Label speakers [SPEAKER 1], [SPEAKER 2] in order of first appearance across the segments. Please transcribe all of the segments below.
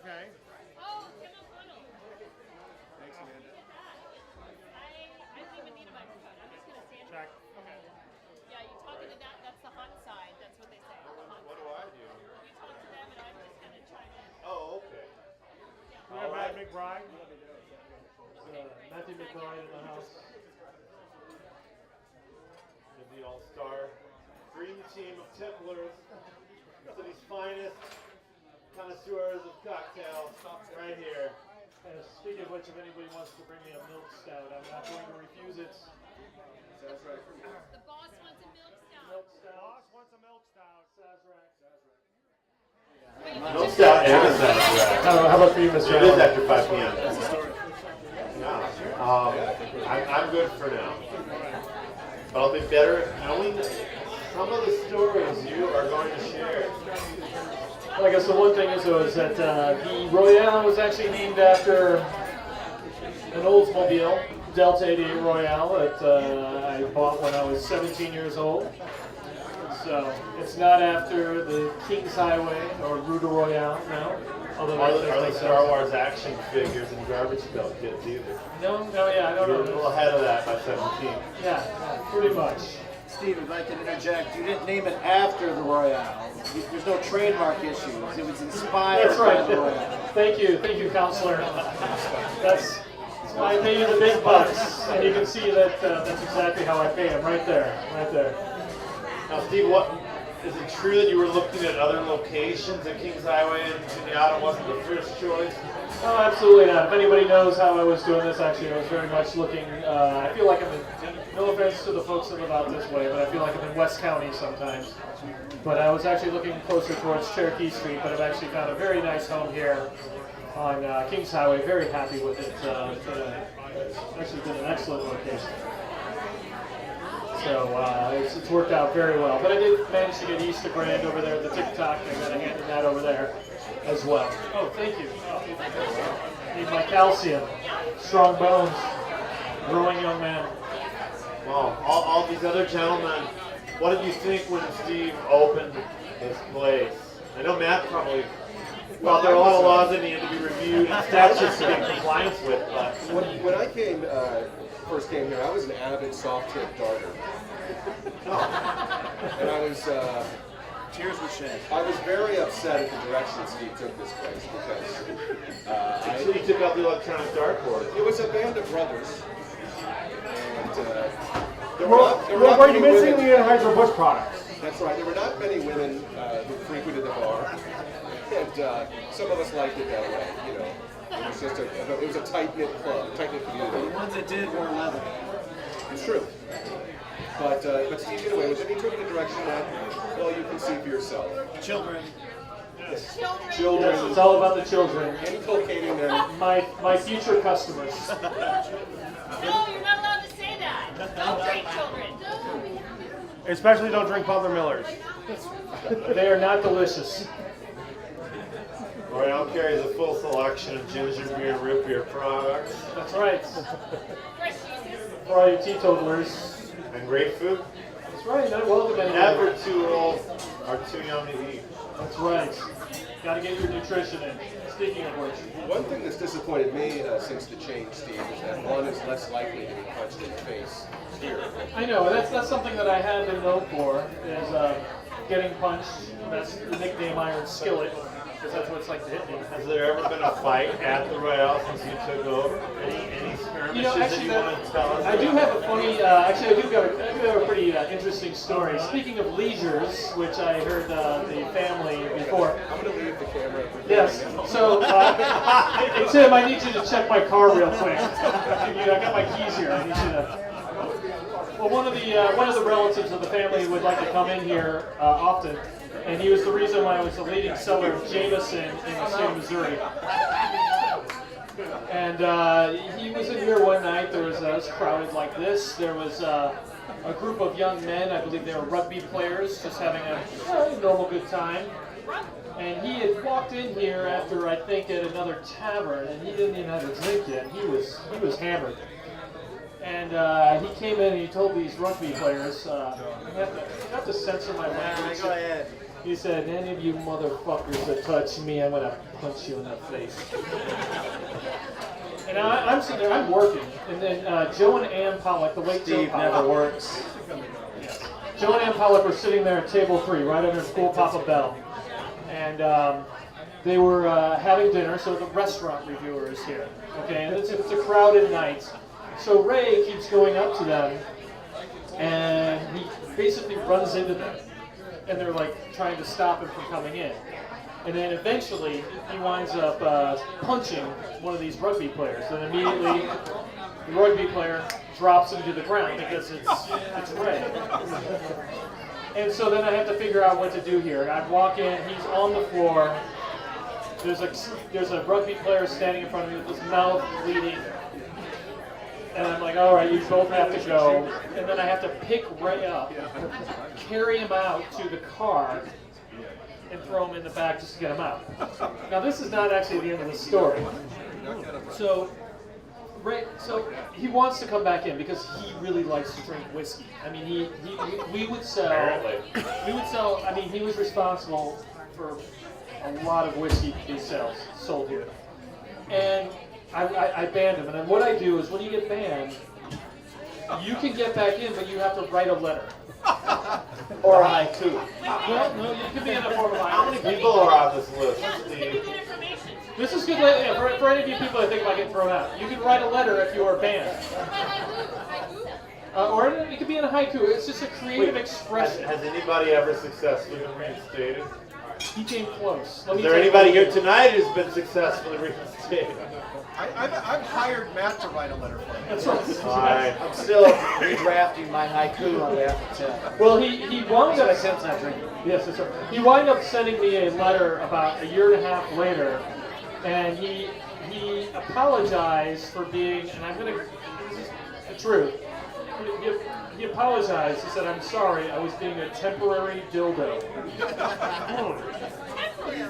[SPEAKER 1] Okay.
[SPEAKER 2] Oh, come on, funnel.
[SPEAKER 1] Thanks, Amanda.
[SPEAKER 2] I don't even need a microphone. I'm just going to stand
[SPEAKER 1] Check.
[SPEAKER 2] here.
[SPEAKER 1] Okay.
[SPEAKER 2] Yeah, you talk into that. That's the hot side. That's what they say. The hot
[SPEAKER 3] What do
[SPEAKER 2] side.
[SPEAKER 3] I do?
[SPEAKER 2] You talk to them, and I'm just going to chime in.
[SPEAKER 3] Oh, okay.
[SPEAKER 2] Yeah.
[SPEAKER 1] We have Matt McBride.
[SPEAKER 4] Matthew McBride in the house.
[SPEAKER 3] And the all-star dream team of tipplers, city's finest connoisseurs of cocktails, right here.
[SPEAKER 4] And speaking of which, if anybody wants to bring me a milk stout, I'm not going to refuse it.
[SPEAKER 3] That's right.
[SPEAKER 2] The boss wants a milk stout.
[SPEAKER 4] Milk stout.
[SPEAKER 1] Boss wants a milk stout.
[SPEAKER 4] Sazerac.
[SPEAKER 3] Milk stout and a Sazerac.
[SPEAKER 4] How about for you, Mr.
[SPEAKER 3] It is
[SPEAKER 4] Allen?
[SPEAKER 3] after 5 p.m. Yeah. I'm good for now. But I'll be better knowing some of the stories you are going to share.
[SPEAKER 4] Well, I guess the one thing is, though, is that the Royale was actually named after an Oldsmobile, Delta 88 Royale, that I bought when I was 17 years old. So it's not after the King's Highway or Rue de Royale, no. Although
[SPEAKER 3] Are the Star Wars action figures and garbage pail kids either?
[SPEAKER 4] No, yeah, I don't
[SPEAKER 3] You're a
[SPEAKER 4] know.
[SPEAKER 3] little ahead of that by 17.
[SPEAKER 4] Yeah, pretty much.
[SPEAKER 5] Steve, I'd like to interject. You didn't name it after the Royale. There's no trademark issues. It was inspired
[SPEAKER 4] That's right.
[SPEAKER 5] by the Royale.
[SPEAKER 4] Thank you, counselor. That's why I pay you the big bucks, and you can see that that's exactly how I pay him, right there.
[SPEAKER 3] Now, Steve, is it true that you were looking at other locations at Kings Highway and Kenyatta wasn't the first choice?
[SPEAKER 4] Oh, absolutely not. If anybody knows how I was doing this, actually, I was very much looking. I feel like I'm in. No offense to the folks that live out this way, but I feel like I'm in West County sometimes. But I was actually looking closer towards Cherokee Street, but I've actually found a very nice home here on Kings Highway. Very happy with it. It's actually been an excellent location. So it's worked out very well. But I did manage to get Easter Grand over there at the TikTok. I got to hand that over there as well. Oh, thank you. Need my calcium. Strong bones. Growing young man.
[SPEAKER 3] Wow, all these other gentlemen, what did you think when Steve opened his place? I know Matt probably thought there were a lot of laws that needed to be reviewed and statutes to be in compliance with, but...
[SPEAKER 6] When I first came here, I was an avid soft tip darter. And I was...
[SPEAKER 5] Tears were shed.
[SPEAKER 6] I was very upset at the direction Steve took this place because
[SPEAKER 3] So he took out the electronic dartboard.
[SPEAKER 6] it was a band of brothers. And there
[SPEAKER 1] Well,
[SPEAKER 6] not
[SPEAKER 1] were
[SPEAKER 6] many
[SPEAKER 1] you missing
[SPEAKER 6] women.
[SPEAKER 1] the Anheuser-Busch products?
[SPEAKER 6] That's right. There were not many women who frequented the bar, and some of us liked it that way. You know, it was a tight knit club, tight knit community.
[SPEAKER 5] The ones that did wore leather.
[SPEAKER 6] It's true. But Steve did away with it. He took it in a direction that, well, you can see for yourself.
[SPEAKER 5] Children.
[SPEAKER 4] Children. Yes, it's all about the children.
[SPEAKER 6] Inculcating them.
[SPEAKER 4] My future customers.
[SPEAKER 2] No, you're not allowed to say that. Don't drink, children.
[SPEAKER 1] Especially don't drink Butler Millers.
[SPEAKER 4] They are not delicious.
[SPEAKER 3] Royale carries a full selection of ginger beer and root beer products.
[SPEAKER 4] That's right.
[SPEAKER 2] Fresh juices.
[SPEAKER 4] For all you teetotalers.
[SPEAKER 3] And great food.
[SPEAKER 4] That's right. Not welcome anymore.
[SPEAKER 3] Never too old or too young to eat.
[SPEAKER 4] That's right. Got to get your nutrition in. Speaking of which.
[SPEAKER 6] One thing that's disappointed me since the change, Steve, is that one is less likely to be punched in the face here.
[SPEAKER 4] I know. That's something that I have been known for, is getting punched. That's the nickname Iron Skillet, because that's what it's like to hit me.
[SPEAKER 3] Has there ever been a fight at the Royale since you took over? Any skirmishes that you want to tell us?
[SPEAKER 4] I do have a funny, actually I do have a pretty interesting story. Speaking of leisures, which I heard the family before.
[SPEAKER 6] I'm going to leave the camera.
[SPEAKER 4] Yes, so hey, Tim, I need you to check my car real quick. I got my keys here, I need you to. Well, one of the relatives of the family would like to come in here often, and he was the reason why I was the leading seller of Jameson in the state of Missouri. And he was in here one night. There was crowded like this. There was a group of young men. I believe they were rugby players, just having a normal good time. And he had walked in here after, I think, at another tavern, and he didn't even have a drink yet. He was hammered. And he came in and he told these rugby players, you have to censor my language.
[SPEAKER 5] Go ahead.
[SPEAKER 4] He said, any of you motherfuckers that touch me, I'm gonna punch you in the face. And I'm sitting there, I'm working, and then Joe and Ann Pollock, the late Joe
[SPEAKER 5] Steve
[SPEAKER 4] Pollock.
[SPEAKER 5] never works.
[SPEAKER 4] Joe and Ann Pollock were sitting there at table 3, right under School Papa Bell. And they were having dinner, so the restaurant reviewer is here. Okay, and it's a crowded night. So Ray keeps going up to them, and he basically runs into them. And they're like trying to stop him from coming in. And then eventually he winds up punching one of these rugby players. And immediately the rugby player drops him to the ground because it's Ray. And so then I have to figure out what to do here. I walk in, he's on the floor. There's a rugby player standing in front of me with his mouth bleeding. And I'm like, all right, you both have to go. And then I have to pick Ray up, carry him out to the car, and throw him in the back just to get him out. Now, this is not actually the end of the story. So, Ray, he wants to come back in because he really likes to drink whiskey. I mean, we would sell. I mean, he was responsible for a lot of whiskey being sold here, and I banned him. And then what I do is, when you get banned, you can get back in, but you have to write a letter.
[SPEAKER 5] Or a haiku.
[SPEAKER 4] Well, no, you can be in the form of
[SPEAKER 3] How many people are on this list,
[SPEAKER 2] Yeah, this could be
[SPEAKER 3] Steve?
[SPEAKER 2] good information.
[SPEAKER 4] This is good for any of you people that think about getting thrown out. You can write a letter if you are banned. Or it could be in a haiku. It's just a creative expression.
[SPEAKER 3] Has anybody ever successfully been reinstated?
[SPEAKER 4] He came close.
[SPEAKER 3] Is there anybody here tonight who's been successfully reinstated?
[SPEAKER 6] I've hired Matt to write a letter for me.
[SPEAKER 4] That's right.
[SPEAKER 3] All right.
[SPEAKER 5] I'm still redrafting my haiku on behalf of Tim.
[SPEAKER 4] Well, he wound up.
[SPEAKER 5] Tim's not drinking.
[SPEAKER 4] Yes, that's right. He wound up sending me a letter about a year and a half later, and he apologized for being, and I'm gonna, this is the truth. He apologized. He said, "I'm sorry, I was being a temporary dildo."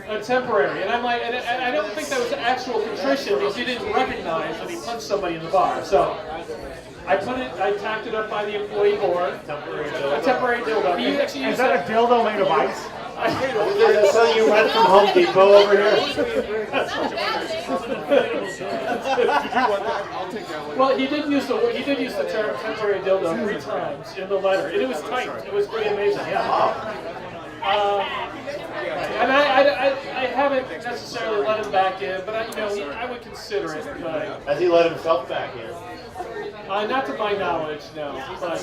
[SPEAKER 4] A temporary, and I'm like, and I don't think that was actual contrition because he didn't recognize that he punched somebody in the bar. So I tacked it up by the employee board. A temporary dildo. He actually
[SPEAKER 1] Is
[SPEAKER 4] used
[SPEAKER 1] that a dildo made of ice?
[SPEAKER 3] Is that something you rent from Home Depot over here?
[SPEAKER 6] I'll take that one.
[SPEAKER 4] Well, he did use the term temporary dildo 3 times in the letter, and it was tight. It was pretty amazing. Yeah. And I haven't necessarily let him back in, but I would consider it. But,
[SPEAKER 3] Has he let himself back in?
[SPEAKER 4] not to my knowledge, no. But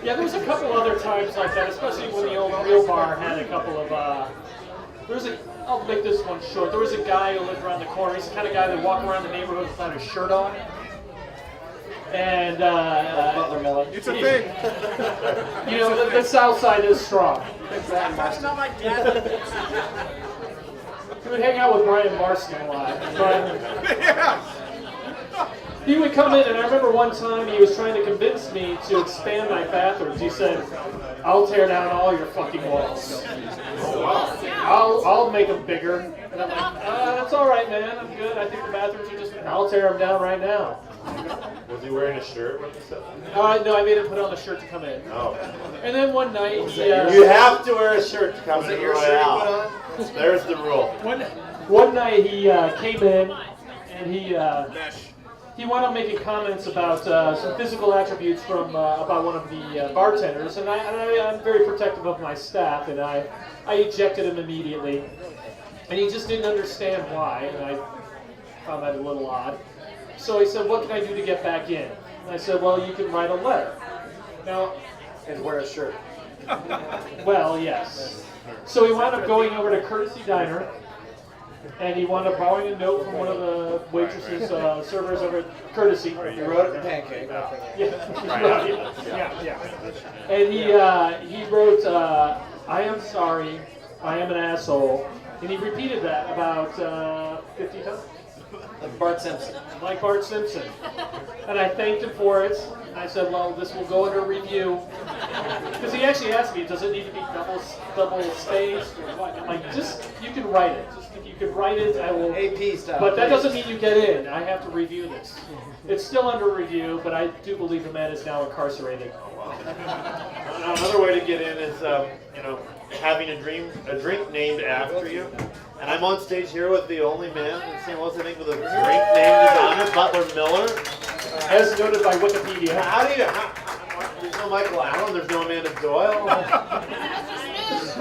[SPEAKER 4] yeah, there was a couple other times like that, especially when the old Real Bar had a couple of. I'll make this one short. There was a guy who lived around the corner. He's the kind of guy that walked around the neighborhood without his shirt on. And
[SPEAKER 5] Butler Miller.
[SPEAKER 6] It's a thing.
[SPEAKER 4] the South Side is strong.
[SPEAKER 5] That's not my dad.
[SPEAKER 4] He would hang out with Brian Marston a lot. But
[SPEAKER 6] Yeah.
[SPEAKER 4] he would come in, and I remember one time he was trying to convince me to expand my bathrooms. He said, "I'll tear down all your fucking walls. I'll make them bigger." And I'm like, "That's all right, man. I'm good. I think the bathrooms are just. I'll tear them down right now."
[SPEAKER 3] Was he wearing a shirt when he said that?
[SPEAKER 4] No, I made him put on the shirt to come in.
[SPEAKER 3] Oh.
[SPEAKER 4] And then one night,
[SPEAKER 3] You have to wear a shirt to come to
[SPEAKER 5] your shirt you put
[SPEAKER 3] Royale. There's the rule.
[SPEAKER 4] one night he came in, and he wound up making comments about some physical attributes from about one of the bartenders, and I'm very protective of my staff, and I ejected him immediately, and he just didn't understand why, and I found that a little odd. So he said, "What can I do to get back in?" And I said, "Well, you can write a letter." Now,
[SPEAKER 5] And wear a shirt.
[SPEAKER 4] well, yes. So he wound up going over to Courtesy Diner, and he wound up borrowing a note from one of the waitresses, servers over at Courtesy.
[SPEAKER 5] You wrote it in pancake.
[SPEAKER 4] Yeah. And he wrote, "I am sorry, I am an asshole," and he repeated that about 50 times.
[SPEAKER 5] Like Bart Simpson.
[SPEAKER 4] Like Bart Simpson. And I thanked him for it. And I said, well, this will go under review. Because he actually asked me, does it need to be double spaced or what? I'm like, just, you can write it. Just if you can write it, I will.
[SPEAKER 5] AP style.
[SPEAKER 4] But that doesn't mean you get in. I have to review this. It's still under review, but I do believe the man is now incarcerated.
[SPEAKER 3] Another way to get in is, having a drink named after you. And I'm on stage here with the only man in St. Louis, I think, with a drink named his honor, Butler Miller.
[SPEAKER 4] As noted by Wikipedia.
[SPEAKER 3] How do you? There's no Michael Allen. There's no Amanda Doyle.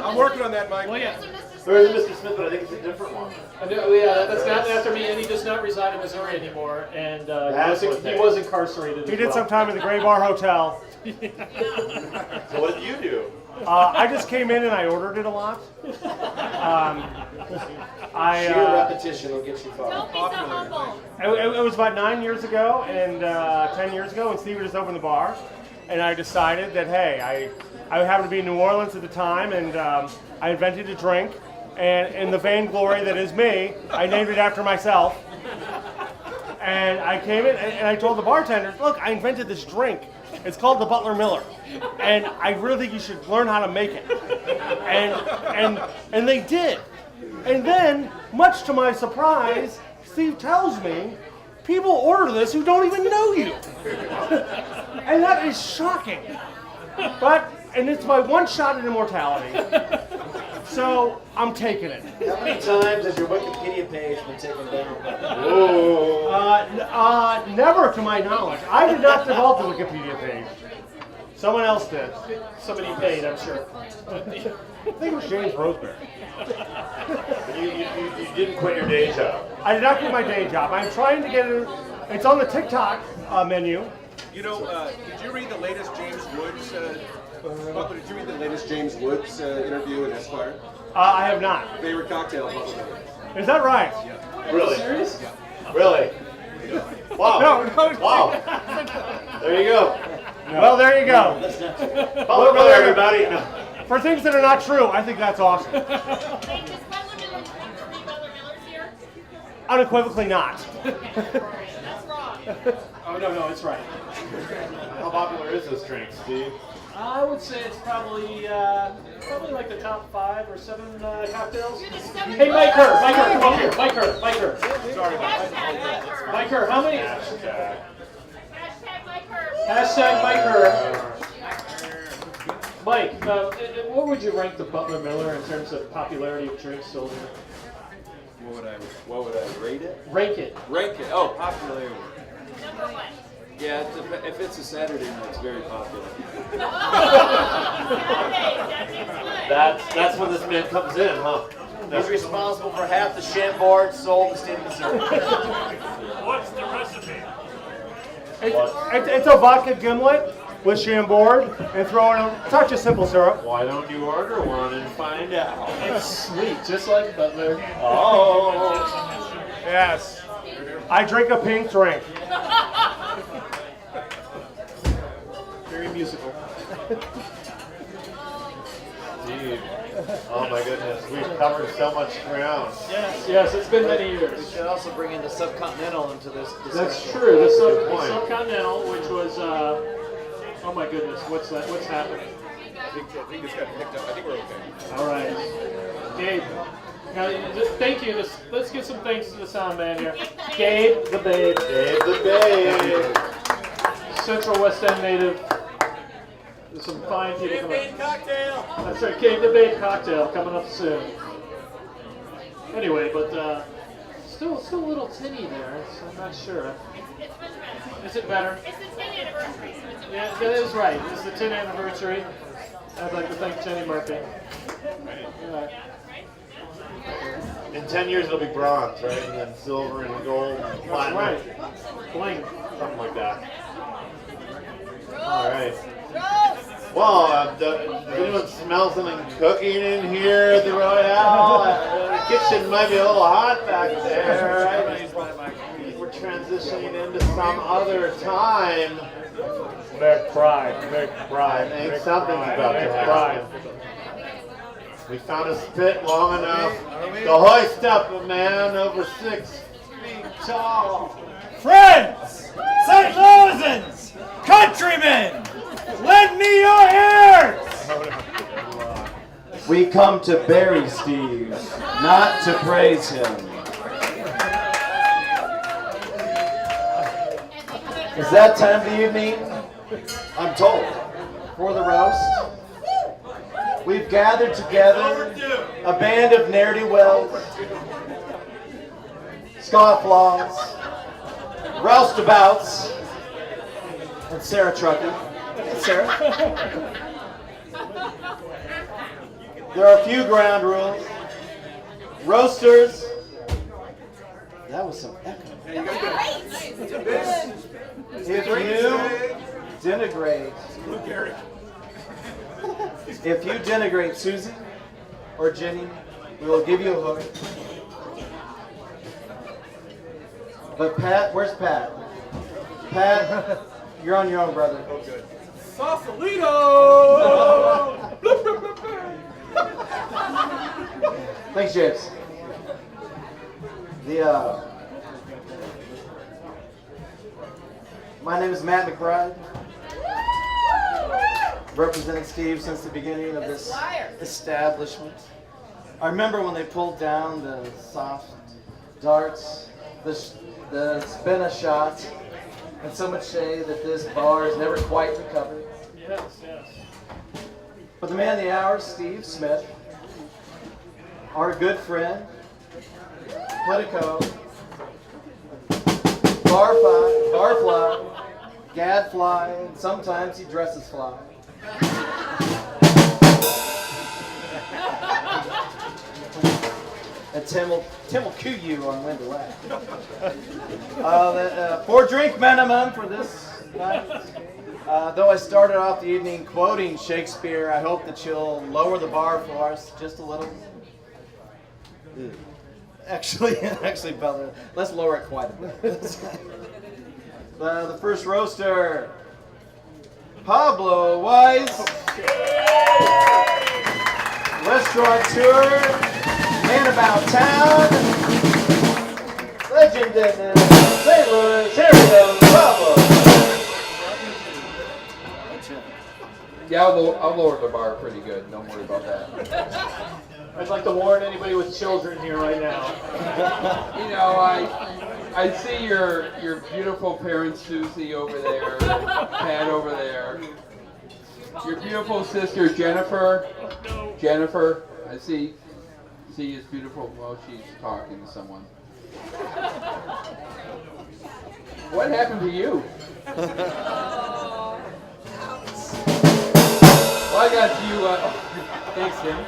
[SPEAKER 6] I'm working on that, Mike.
[SPEAKER 4] Well, yeah.
[SPEAKER 3] There is Mr. Smith, but I think it's a different one.
[SPEAKER 4] Yeah, that's not after me, and he does not reside in Missouri anymore, and he was incarcerated.
[SPEAKER 1] He did some time in the Gray Bar Hotel.
[SPEAKER 3] So what did you do?
[SPEAKER 1] I just came in and I ordered it a lot.
[SPEAKER 5] Sheer repetition will get you far.
[SPEAKER 2] Don't be so humble.
[SPEAKER 1] It was about 9 years ago and 10 years ago, and Steve just opened the bar, and I decided that hey, I happened to be in New Orleans at the time, and I invented a drink, and in the vainglory that is me, I named it after myself. And I came in and I told the bartenders, look, I invented this drink. It's called the Butler Miller, and I really think you should learn how to make it. And they did. And then, much to my surprise, Steve tells me, people order this who don't even know you. And that is shocking. And it's my one shot at immortality. So, I'm taking it.
[SPEAKER 5] How many times has your Wikipedia page been taken down?
[SPEAKER 1] Never to my knowledge. I did not develop the Wikipedia page. Someone else did.
[SPEAKER 4] Somebody paid, I'm sure.
[SPEAKER 1] I think it was James Roseberry.
[SPEAKER 3] You didn't quit your day job.
[SPEAKER 1] I did not quit my day job. I'm trying to get it. It's on the TikTok menu.
[SPEAKER 6] Did you read the latest James Woods? Butler, did you read the latest James Woods interview in Esquire?
[SPEAKER 1] I have not.
[SPEAKER 6] Favorite cocktail, Butler.
[SPEAKER 1] Is that right?
[SPEAKER 3] Really?
[SPEAKER 4] Serious?
[SPEAKER 3] Really? Wow.
[SPEAKER 1] No.
[SPEAKER 3] Wow. There you go.
[SPEAKER 1] No. Well, there you go.
[SPEAKER 3] Butler Miller, everybody. No.
[SPEAKER 1] For things that are not true, I think that's awesome.
[SPEAKER 2] Wait, does Butler Miller come from the Butler Millers here?
[SPEAKER 1] Unequivocally not.
[SPEAKER 2] That's wrong.
[SPEAKER 4] Oh, no, it's right.
[SPEAKER 3] How popular is this drink, Steve?
[SPEAKER 4] I would say it's probably like the top 5 or 7 cocktails.
[SPEAKER 2] You're the seventh
[SPEAKER 4] Hey, Mike
[SPEAKER 2] one.
[SPEAKER 4] Kerr, come up here. Mike Kerr.
[SPEAKER 3] Sorry.
[SPEAKER 2] Hashtag Mike Kerr.
[SPEAKER 4] Mike Kerr, how many?
[SPEAKER 3] Hashtag.
[SPEAKER 2] Hashtag Mike Kerr.
[SPEAKER 4] Hashtag Mike Kerr. Mike, what would you rank the Butler Miller in terms of popularity of drinks sold here?
[SPEAKER 7] What would I rate it?
[SPEAKER 4] Rank it.
[SPEAKER 7] Rank it. Oh, popularity.
[SPEAKER 2] Number one.
[SPEAKER 7] Yeah, if it's a Saturday night, it's very popular.
[SPEAKER 2] Okay, that's good.
[SPEAKER 3] That's when this man comes in, huh?
[SPEAKER 5] He's responsible for half the Chambord sold in the state of Missouri.
[SPEAKER 1] What's the recipe? It's a vodka gimlet with Chambord and throw in such a simple syrup.
[SPEAKER 3] Why don't you order one and find out?
[SPEAKER 4] It's sweet, just like Butler.
[SPEAKER 3] Oh.
[SPEAKER 1] Yes. I drink a pink drink.
[SPEAKER 4] Very musical.
[SPEAKER 3] Dude. Oh my goodness. We've covered so much ground.
[SPEAKER 4] Yes, it's been many
[SPEAKER 5] We
[SPEAKER 4] years.
[SPEAKER 5] should also bring in the Subcontinental into this discussion.
[SPEAKER 4] That's true. The
[SPEAKER 3] Good point.
[SPEAKER 4] Subcontinental, which was, oh my goodness, what's that? What's happening?
[SPEAKER 6] I think it's got picked up. I think we're okay.
[SPEAKER 4] All right, Gabe. Now, thank you. Let's give some thanks to the sound man here. Gabe the Babe,
[SPEAKER 3] Dave the Babe.
[SPEAKER 4] Central West End native. There's some fine people coming up.
[SPEAKER 5] Cocktail!
[SPEAKER 4] That's right, Gabe the Babe cocktail coming up soon. Anyway, but still a little tinny there, so I'm not sure.
[SPEAKER 2] It's much better.
[SPEAKER 4] Is it better?
[SPEAKER 2] It's the 10th anniversary, so it's
[SPEAKER 4] Yeah, that is right. It's the 10th anniversary. I'd like to thank Jenny Murphy. Yeah.
[SPEAKER 3] In 10 years it'll be bronze, right? And then silver and gold and
[SPEAKER 4] That's
[SPEAKER 3] platinum.
[SPEAKER 4] right. Bling.
[SPEAKER 3] Something like that. All right. Well, does anyone smell something cooking in here at the Royale? The kitchen might be a little hot back there, right? We're transitioning into some other time.
[SPEAKER 1] McBride.
[SPEAKER 3] I think something's about to happen. We found a spit long enough to hoist up a man over 6 feet
[SPEAKER 5] Friends, St. Louisans, countrymen, lend me your ears!
[SPEAKER 8] We come to bury Steve, not to praise him. Is that time of the evening? I'm told. For the roast? We've gathered together a band of ne'er-do-wells, scofflaws, roustabouts, and Sarah Trucker. Hey, Sarah. There are a few ground rules. Roasters. That was some echo. If you denigrate Susie or Jenny, we will give you a hook. But Pat, where's Pat? Pat, you're on your own, brother. Oh, good. Sausalito! Thanks, James. My name is Matt McBride. Representing Steve since the beginning of this establishment. I remember when they pulled down the soft darts, the spin a shot, and so much say that this bar has never quite recovered.
[SPEAKER 4] Yes, yes.
[SPEAKER 8] But the man of the hour, Steve Smith, our good friend, Politico, barfly, gadfly, and sometimes he dresses fly. And Tim will cue you on when to laugh. 4 drink minimum for this night. Though I started off the evening quoting Shakespeare, I hope that you'll lower the bar for us just a little. Actually, Bella, let's lower it quite a bit. The first roaster, Pablo Weiss, restaurateur, man about town, legend in St. Louis. Here we go, Pablo.
[SPEAKER 9] Yeah, I'll lower the bar pretty good. Don't worry about that.
[SPEAKER 4] I'd like to warn anybody with children here right now.
[SPEAKER 9] You know, I see your beautiful parents, Susie over there, Pat over there. Your beautiful sister Jennifer. I see is beautiful. Well, she's talking to someone. What happened to you? Well, I got you. Thanks, Tim.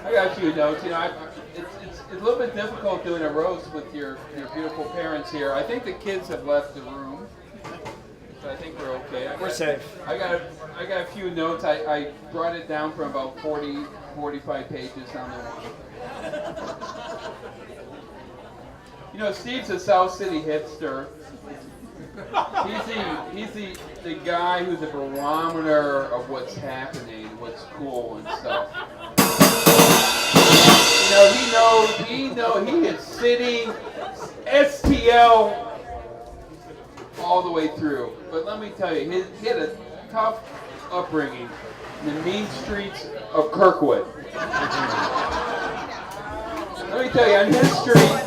[SPEAKER 9] I got you a note. You know, it's a little bit difficult doing a roast with your beautiful parents here. I think the kids have left the room, so I think we're okay.
[SPEAKER 8] We're safe.
[SPEAKER 9] I got a few notes. I brought it down from about 45 pages down there. You know, Steve's a South City hipster. He's the guy who's a barometer of what's happening, what's cool and stuff. You know, he is sitting STL all the way through. But let me tell you, he had a tough upbringing in the mean streets of Kirkwood. Let me tell you, on his street,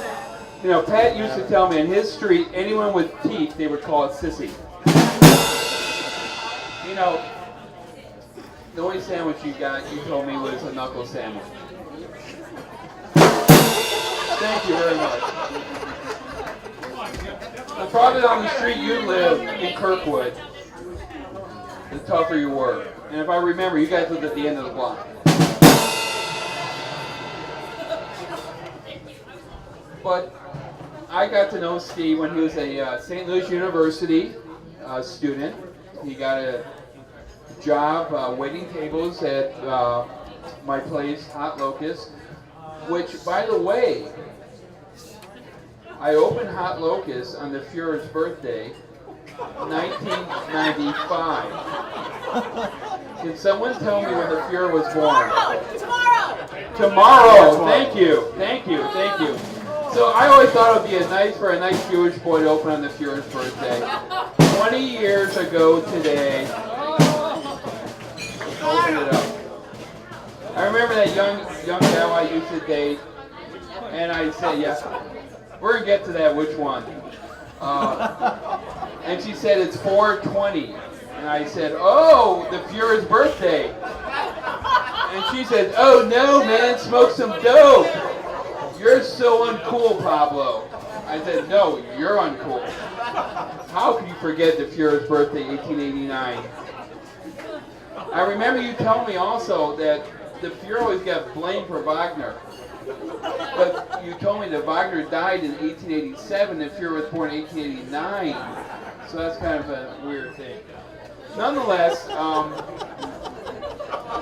[SPEAKER 9] you know, Pat used to tell me on his street, anyone with teeth, they would call it sissy. You know, the only sandwich you got, you told me, was a knuckle sandwich. Thank you very much. The farther down the street you live in Kirkwood, the tougher you were. And if I remember, you guys lived at the end of the block. But I got to know Steve when he was a St. Louis University student. He got a job waiting tables at my place, Hot Locust, which, by the way, I opened Hot Locust on the Fuhrer's birthday, 1995. Can someone tell me when the Fuhrer was born?
[SPEAKER 2] Tomorrow!
[SPEAKER 9] Tomorrow! Thank you. So I always thought it would be for a nice Jewish boy to open on the Fuhrer's birthday. 20 years ago today, open it up. I remember that young gal I used to date, and I said, yeah, we're going to get to that, which one? And she said, it's 420. And I said, oh, the Fuhrer's birthday. And she said, oh no, man, smoke some dope. You're so uncool, Pablo. I said, no, you're uncool. How could you forget the Fuhrer's birthday, 1889? I remember you telling me also that the Fuhrer always got blamed for Wagner. But you told me that Wagner died in 1887 and Fuhrer was born in 1889. So that's kind of a weird thing. Nonetheless,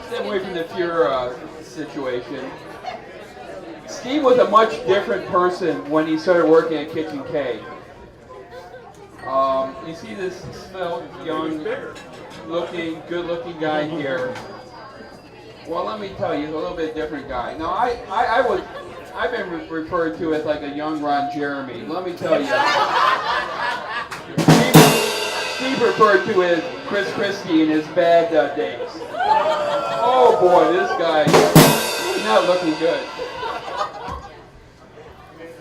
[SPEAKER 9] staying away from the Fuhrer situation, Steve was a much different person when he started working at Kitchen K. You see this svelte, young, good-looking guy here. Well, let me tell you, he's a little bit different guy. Now, I've been referred to as like a young Ron Jeremy. Let me tell you. Steve referred to as Chris Christie in his bad days. Oh boy, this guy is not looking good.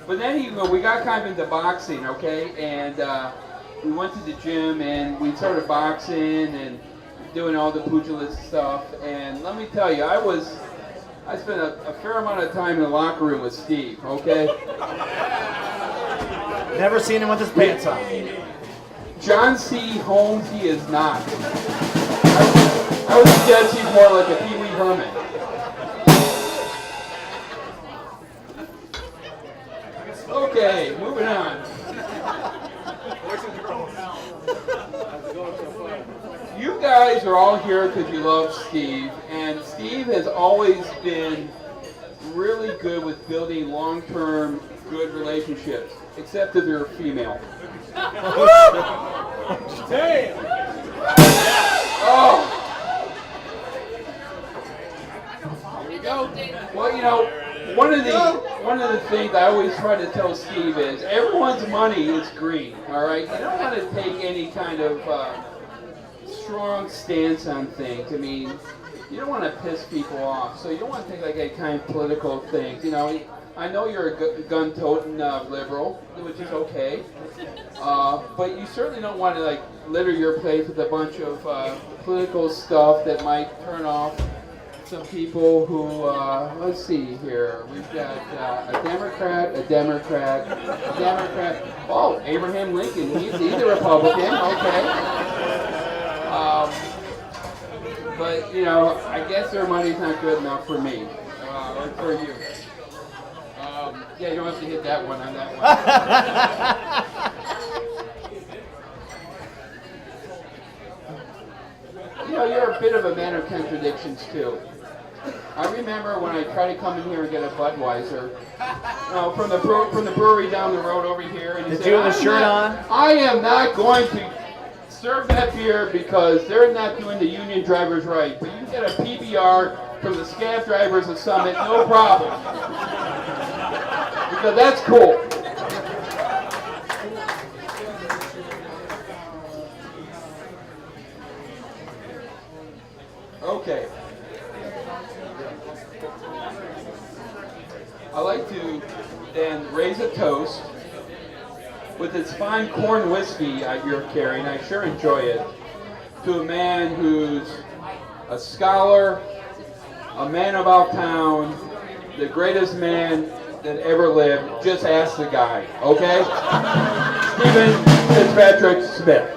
[SPEAKER 9] But then we got kind of into boxing, okay? And we went to the gym and we started boxing and doing all the pugilist stuff. And let me tell you, I spent a fair amount of time in the locker room with Steve, okay?
[SPEAKER 5] Never seen him with his pants on.
[SPEAKER 9] John C. Holmes, he is not. I would suggest he's more like a Pee Wee Herman. Okay, moving on. You guys are all here because you love Steve, and Steve has always been really good with building long-term good relationships, except if you're a female.
[SPEAKER 5] Damn!
[SPEAKER 9] Oh! Well, you know, one of the things I always try to tell Steve is everyone's money is green. All right, you don't want to take any kind of strong stance on things. I mean, you don't want to piss people off, so you don't want to take like a kind of political things. You know, I know you're a gun-toting liberal, which is okay, but you certainly don't want to like litter your place with a bunch of political stuff that might turn off some people who, let's see here, we've got a Democrat. Oh, Abraham Lincoln, he's a Republican, okay. But, you know, I guess their money's not good enough for me, or for you. Yeah, you don't have to hit that one on that one. You know, you're a bit of a man of contradictions, too. I remember when I tried to come in here and get a Budweiser, from the brewery down the road over here. And
[SPEAKER 5] Did you have a shirt on?
[SPEAKER 9] I am not going to serve that beer because they're not doing the union drivers right. But you get a PBR from the scab drivers of Summit, no problem. Because that's cool. Okay. I like to then raise a toast with this fine corn whiskey you're carrying. I sure enjoy it. To a man who's a scholar, a man about town, the greatest man that ever lived. Just ask the guy, okay? Stephen Fitzpatrick Smith.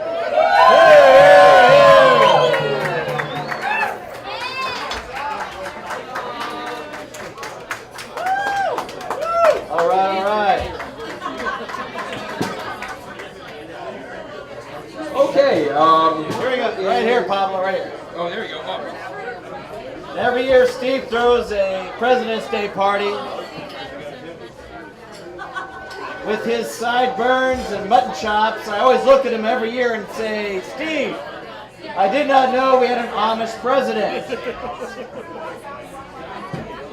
[SPEAKER 5] All right.
[SPEAKER 9] Okay,
[SPEAKER 5] Here we go. Right here, Pablo, right here.
[SPEAKER 9] Oh, there we go. Oh.
[SPEAKER 5] Every year, Steve throws a President's Day party with his sideburns and mutton chops. I always look at him every year and say, Steve, I did not know we had an Amish president.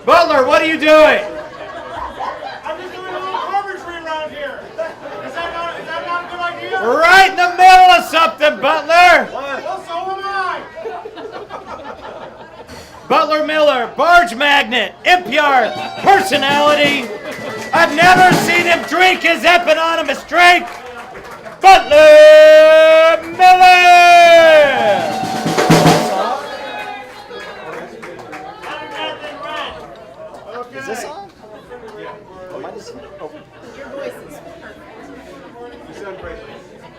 [SPEAKER 5] Butler, what are you doing?
[SPEAKER 1] I'm just doing a little barber
[SPEAKER 5] something, Butler?
[SPEAKER 1] Well, so am I.
[SPEAKER 5] Butler Miller, barge magnet, impure personality. I've never seen him drink his eponymous drink. Butler Miller!
[SPEAKER 8] Is this on? Am I just... Oh.
[SPEAKER 2] Your voice is perfect.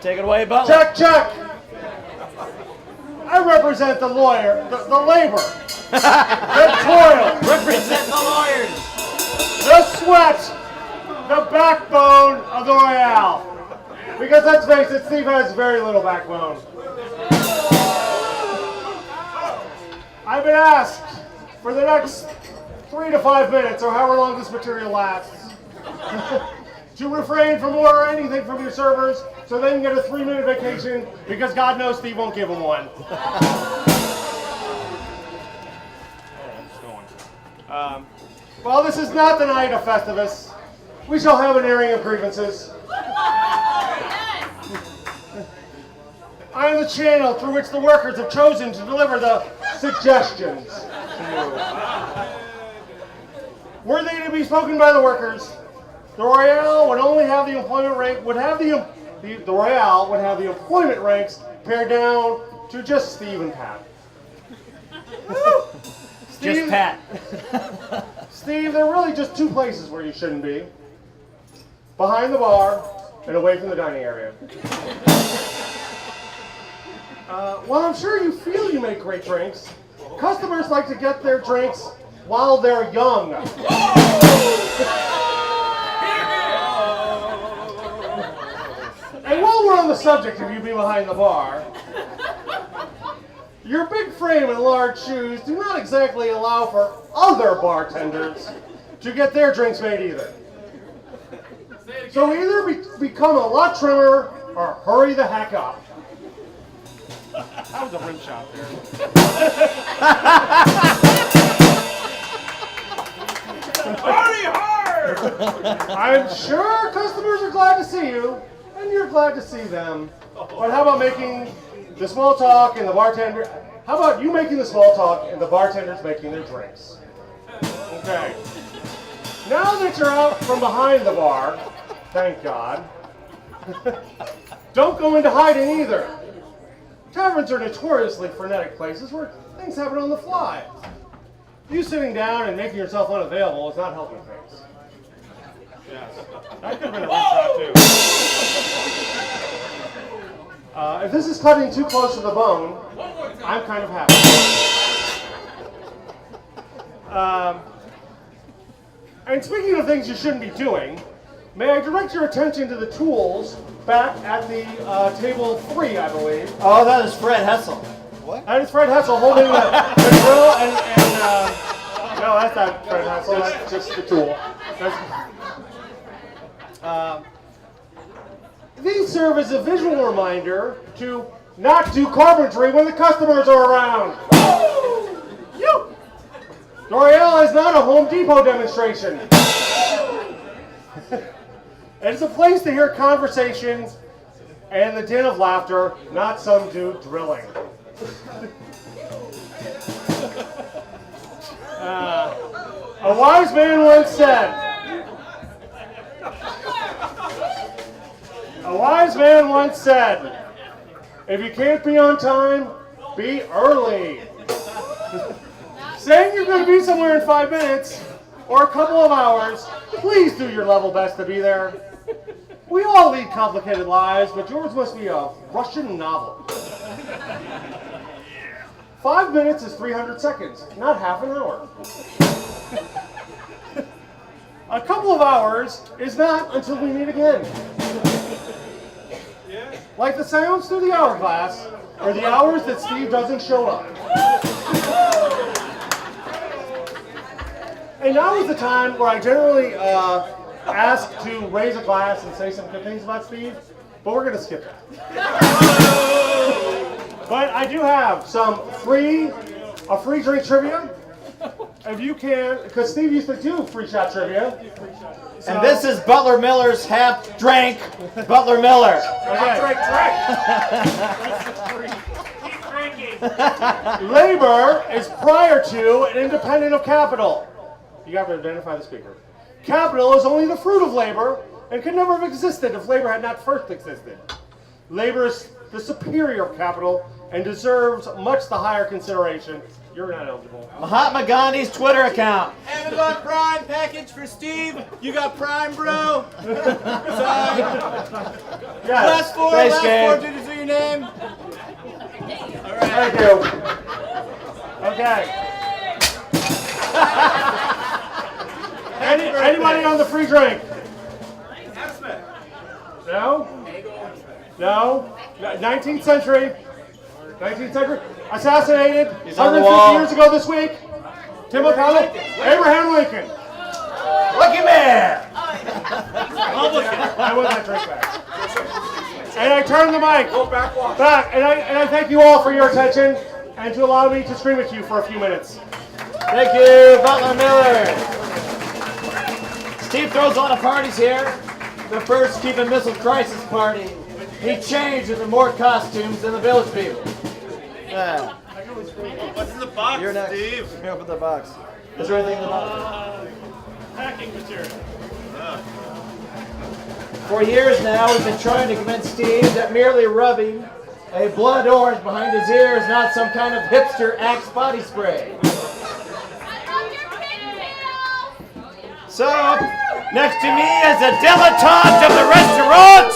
[SPEAKER 5] Take it away, Butler.
[SPEAKER 1] Check, check. I represent the lawyer, the labor, the toil,
[SPEAKER 5] Represent the lawyers.
[SPEAKER 1] the sweat, the backbone of the Royale. Because let's face it, Steve has very little backbone. I've been asked for the next 3 to 5 minutes, or however long this material lasts, to refrain from ordering anything from your servers so they can get a 3-minute vacation, because God knows Steve won't give them one. Well, this is not the night of Festivus. We shall have an airing of grievances. I am the channel through which the workers have chosen to deliver the suggestions to you. Were they to be spoken by the workers, the Royale would only have the employment rate, the Royale would have the employment ranks pared down to just Steve and Pat.
[SPEAKER 5] Just Pat.
[SPEAKER 1] Steve, there are really just 2 places where you shouldn't be. Behind the bar and away from the dining area. While I'm sure you feel you make great drinks, customers like to get their drinks while they're young. And while we're on the subject of you being behind the bar, your big frame and large shoes do not exactly allow for other bartenders to get their drinks made either. So either become a lot trimmer or hurry the heck up. That was a rim shot there.
[SPEAKER 3] Party hard!
[SPEAKER 1] I'm sure customers are glad to see you, and you're glad to see them. But how about making the small talk and the bartender? How about you making the small talk and the bartenders making their drinks? Okay. Now that you're out from behind the bar, thank God, don't go into hiding either. Taverns are notoriously frenetic places where things happen on the fly. You sitting down and making yourself unavailable is not helping things. Yes. That could have been a rim shot too. If this is cutting too close to the bone, I'm kind of happy. And speaking of things you shouldn't be doing, may I direct your attention to the tools back at the table 3, I believe.
[SPEAKER 5] Oh, that is Fred Hessel.
[SPEAKER 8] What?
[SPEAKER 1] That is Fred Hessel holding the drill and no, that's not Fred Hessel, that's just the tool. These serve as a visual reminder to not do carpentry when the customers are around. The Royale is not a Home Depot demonstration. It's a place to hear conversations and the din of laughter, not some dude drilling. A wise man once said, if you can't be on time, be early. Saying you're going to be somewhere in 5 minutes or a couple of hours, please do your level best to be there. We all lead complicated lives, but yours must be a Russian novel. 5 minutes is 300 seconds, not half an hour. A couple of hours is not until we meet again. Like the sounds through the hourglass, or the hours that Steve doesn't show up. And now is the time where I generally ask to raise a glass and say some good things about Steve, but we're going to skip that. But I do have a free drink trivia, if you can, because Steve used to do free shot trivia. So,
[SPEAKER 5] And this is Butler Miller's half drank Butler Miller.
[SPEAKER 1] okay. Labor is prior to and independent of capital. You got to identify the speaker. Capital is only the fruit of labor and could never have existed if labor had not first existed. Labor is the superior of capital and deserves much the higher consideration. You're not eligible.
[SPEAKER 5] Mahatma Gandhi's Twitter account.
[SPEAKER 8] Amazon Prime package for Steve. You got Prime, bro. Sorry.
[SPEAKER 1] Yes.
[SPEAKER 8] Last four digits of your name. All right.
[SPEAKER 1] Thank you. Okay. Anybody on the free drink? No? No? 19th century. 19th century. Assassinated 150 years ago this week. Tim O'Connell. Abraham Lincoln.
[SPEAKER 5] Lucky man.
[SPEAKER 1] I want that drink back. And I turn the mic back. And I thank you all for your attention and to allow me to stream it to you for a few minutes.
[SPEAKER 5] Thank you, Butler Miller. Steve throws a lot of parties here. The first Cuban Missile Crisis party. He changed into more costumes than the village people. Yeah.
[SPEAKER 6] What's in the box,
[SPEAKER 5] You're next.
[SPEAKER 6] Steve?
[SPEAKER 5] Let me open the box. Is there anything in the box?
[SPEAKER 4] Packing material.
[SPEAKER 5] For years now, we've been trying to convince Steve that merely rubbing a blood orange behind his ear is not some kind of hipster Axe body spray. So, next to me is a dilettante of the restaurant,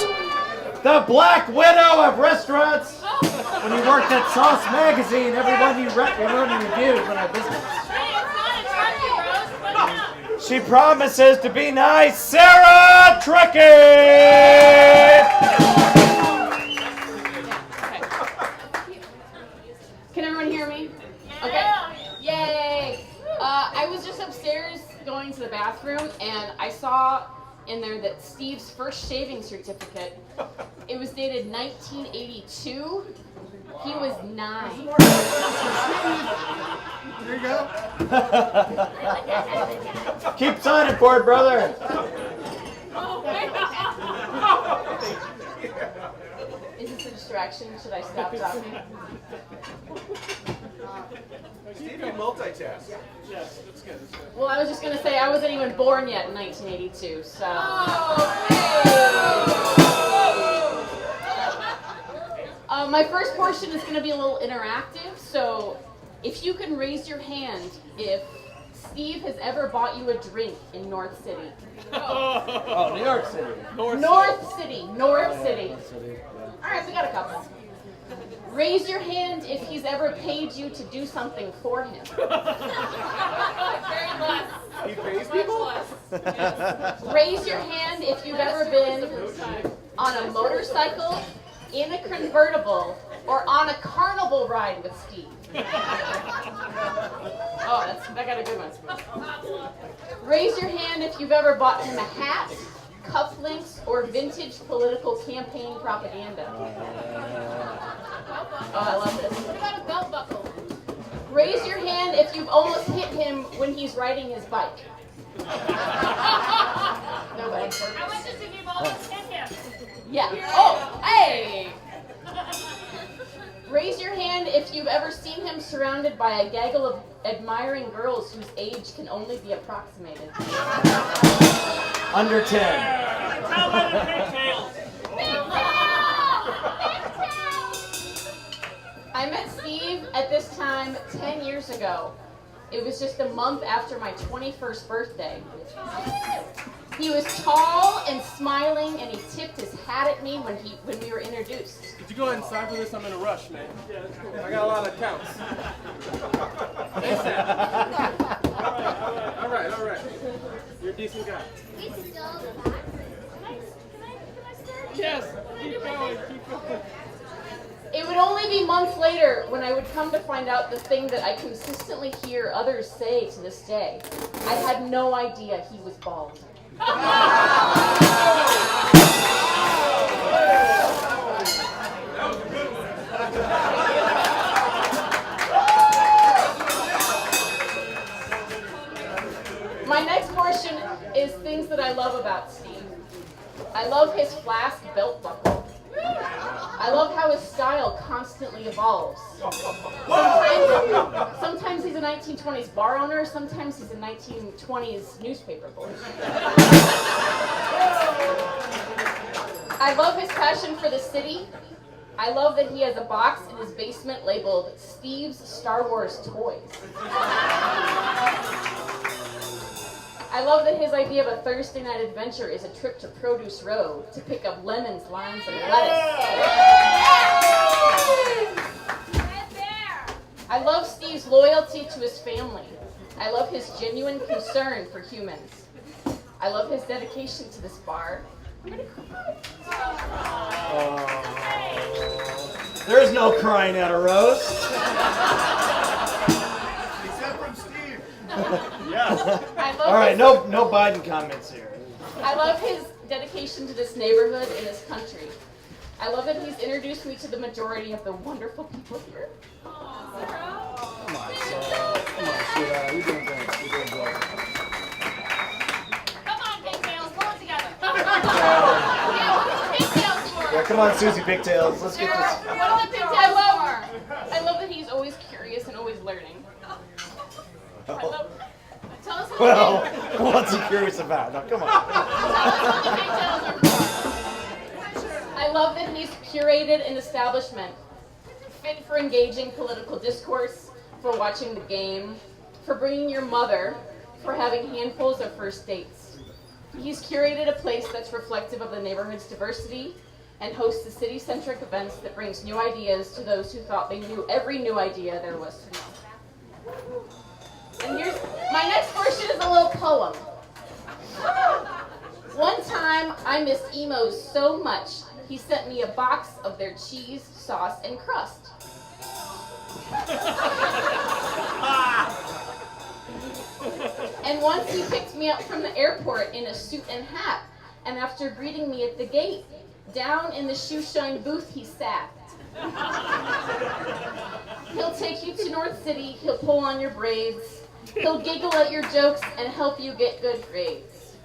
[SPEAKER 5] the Black Widow of restaurants. When he worked at Sauce Magazine, everyone he reviewed went out of business. She promises to be nice, Sarah Trekkie!
[SPEAKER 2] Can everyone hear me? Okay. Yay! I was just upstairs going to the bathroom and I saw in there that Steve's first shaving certificate, it was dated 1982. He was 9.
[SPEAKER 5] There you go. Keep signing for it, brother.
[SPEAKER 2] Is this a distraction? Should I stop talking?
[SPEAKER 6] Steve can multitask.
[SPEAKER 4] Yes, that's good. That's good.
[SPEAKER 2] Well, I was just going to say I wasn't even born yet in 1982, so. My first portion is going to be a little interactive, so if you can raise your hand if Steve has ever bought you a drink in North City.
[SPEAKER 5] Oh, New York City.
[SPEAKER 2] North City. All right, we got a couple. Raise your hand if he's ever paid you to do something for him.
[SPEAKER 6] He pays people?
[SPEAKER 2] Raise your hand if you've ever been on a motorcycle, in a convertible, or on a carnival ride with Steve. Oh, that got a good one. Raise your hand if you've ever bought him a hat, cufflinks, or vintage political campaign propaganda. Oh, I love this. What about a belt buckle? Raise your hand if you've almost hit him when he's riding his bike. Nobody. How much does he almost hit him? Yeah. Oh, hey! Raise your hand if you've ever seen him surrounded by a gaggle of admiring girls whose age can only be approximated.
[SPEAKER 5] Under 10.
[SPEAKER 4] Tell by the pigtails.
[SPEAKER 2] I met Steve at this time 10 years ago. It was just a month after my 21st birthday. He was tall and smiling, and he tipped his hat at me when we were introduced.
[SPEAKER 10] Could you go ahead and sign for this? I'm in a rush, man. Yeah, that's cool. I got a lot of accounts. All right. You're a decent guy. Yes, keep going.
[SPEAKER 2] It would only be months later when I would come to find out the thing that I consistently hear others say to this day. I had no idea he was bald. My next portion is things that I love about Steve. I love his flask belt buckle. I love how his style constantly evolves. Sometimes he's a 1920s bar owner, sometimes he's a 1920s newspaper boy. I love his passion for the city. I love that he has a box in his basement labeled Steve's Star Wars Toys. I love that his idea of a Thursday night adventure is a trip to Produce Row to pick up lemons, limes, and lettuce. I love Steve's loyalty to his family. I love his genuine concern for humans. I love his dedication to this bar.
[SPEAKER 5] There's no crying at a roast.
[SPEAKER 3] Except from Steve.
[SPEAKER 5] All right, no Biden comments here.
[SPEAKER 2] I love his dedication to this neighborhood and this country. I love that he's introduced me to the majority of the wonderful people here.
[SPEAKER 8] Come on, sweetheart. You're doing great. You're doing great.
[SPEAKER 11] Come on, pigtails, pull it together.
[SPEAKER 5] Yeah, come on, Susie Pigtails. Let's get this.
[SPEAKER 2] What are the pigtails I love that he's always curious and always learning. Tell us
[SPEAKER 5] Well, what's he curious about? Now, come on.
[SPEAKER 2] I love that he's curated an establishment fit for engaging political discourse, for watching the game, for bringing your mother, for having handfuls of first dates. He's curated a place that's reflective of the neighborhood's diversity and hosts the city-centric events that brings new ideas to those who thought they knew every new idea there was to know. And here's, my next portion is a little poem. One time, I missed emos so much, he sent me a box of their cheese, sauce, and crust. And once he picked me up from the airport in a suit and hat, and after greeting me at the gate, down in the shoe shine booth he sat. He'll take you to North City, he'll pull on your braids, he'll giggle at your jokes and help you get good grades.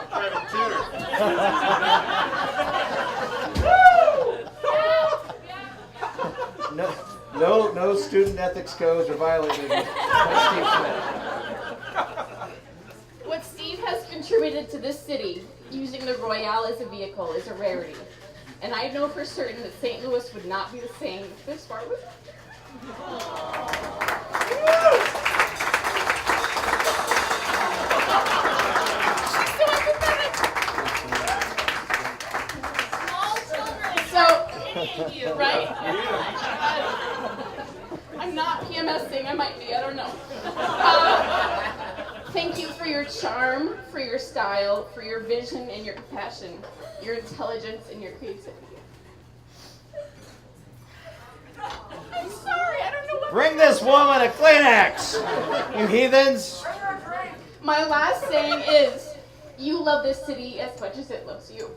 [SPEAKER 3] Private tutor.
[SPEAKER 5] No student ethics codes are violated.
[SPEAKER 2] What Steve has contributed to this city, using the Royale as a vehicle, is a rarity. And I know for certain that St. Louis would not be the same if this bar was. So, right? I'm not PMSing, I might be, I don't know. Thank you for your charm, for your style, for your vision and your compassion, your intelligence and your creativity. I'm sorry, I don't know what.
[SPEAKER 5] Bring this woman a Kleenex, you heathens.
[SPEAKER 2] My last saying is, you love this city as much as it loves you.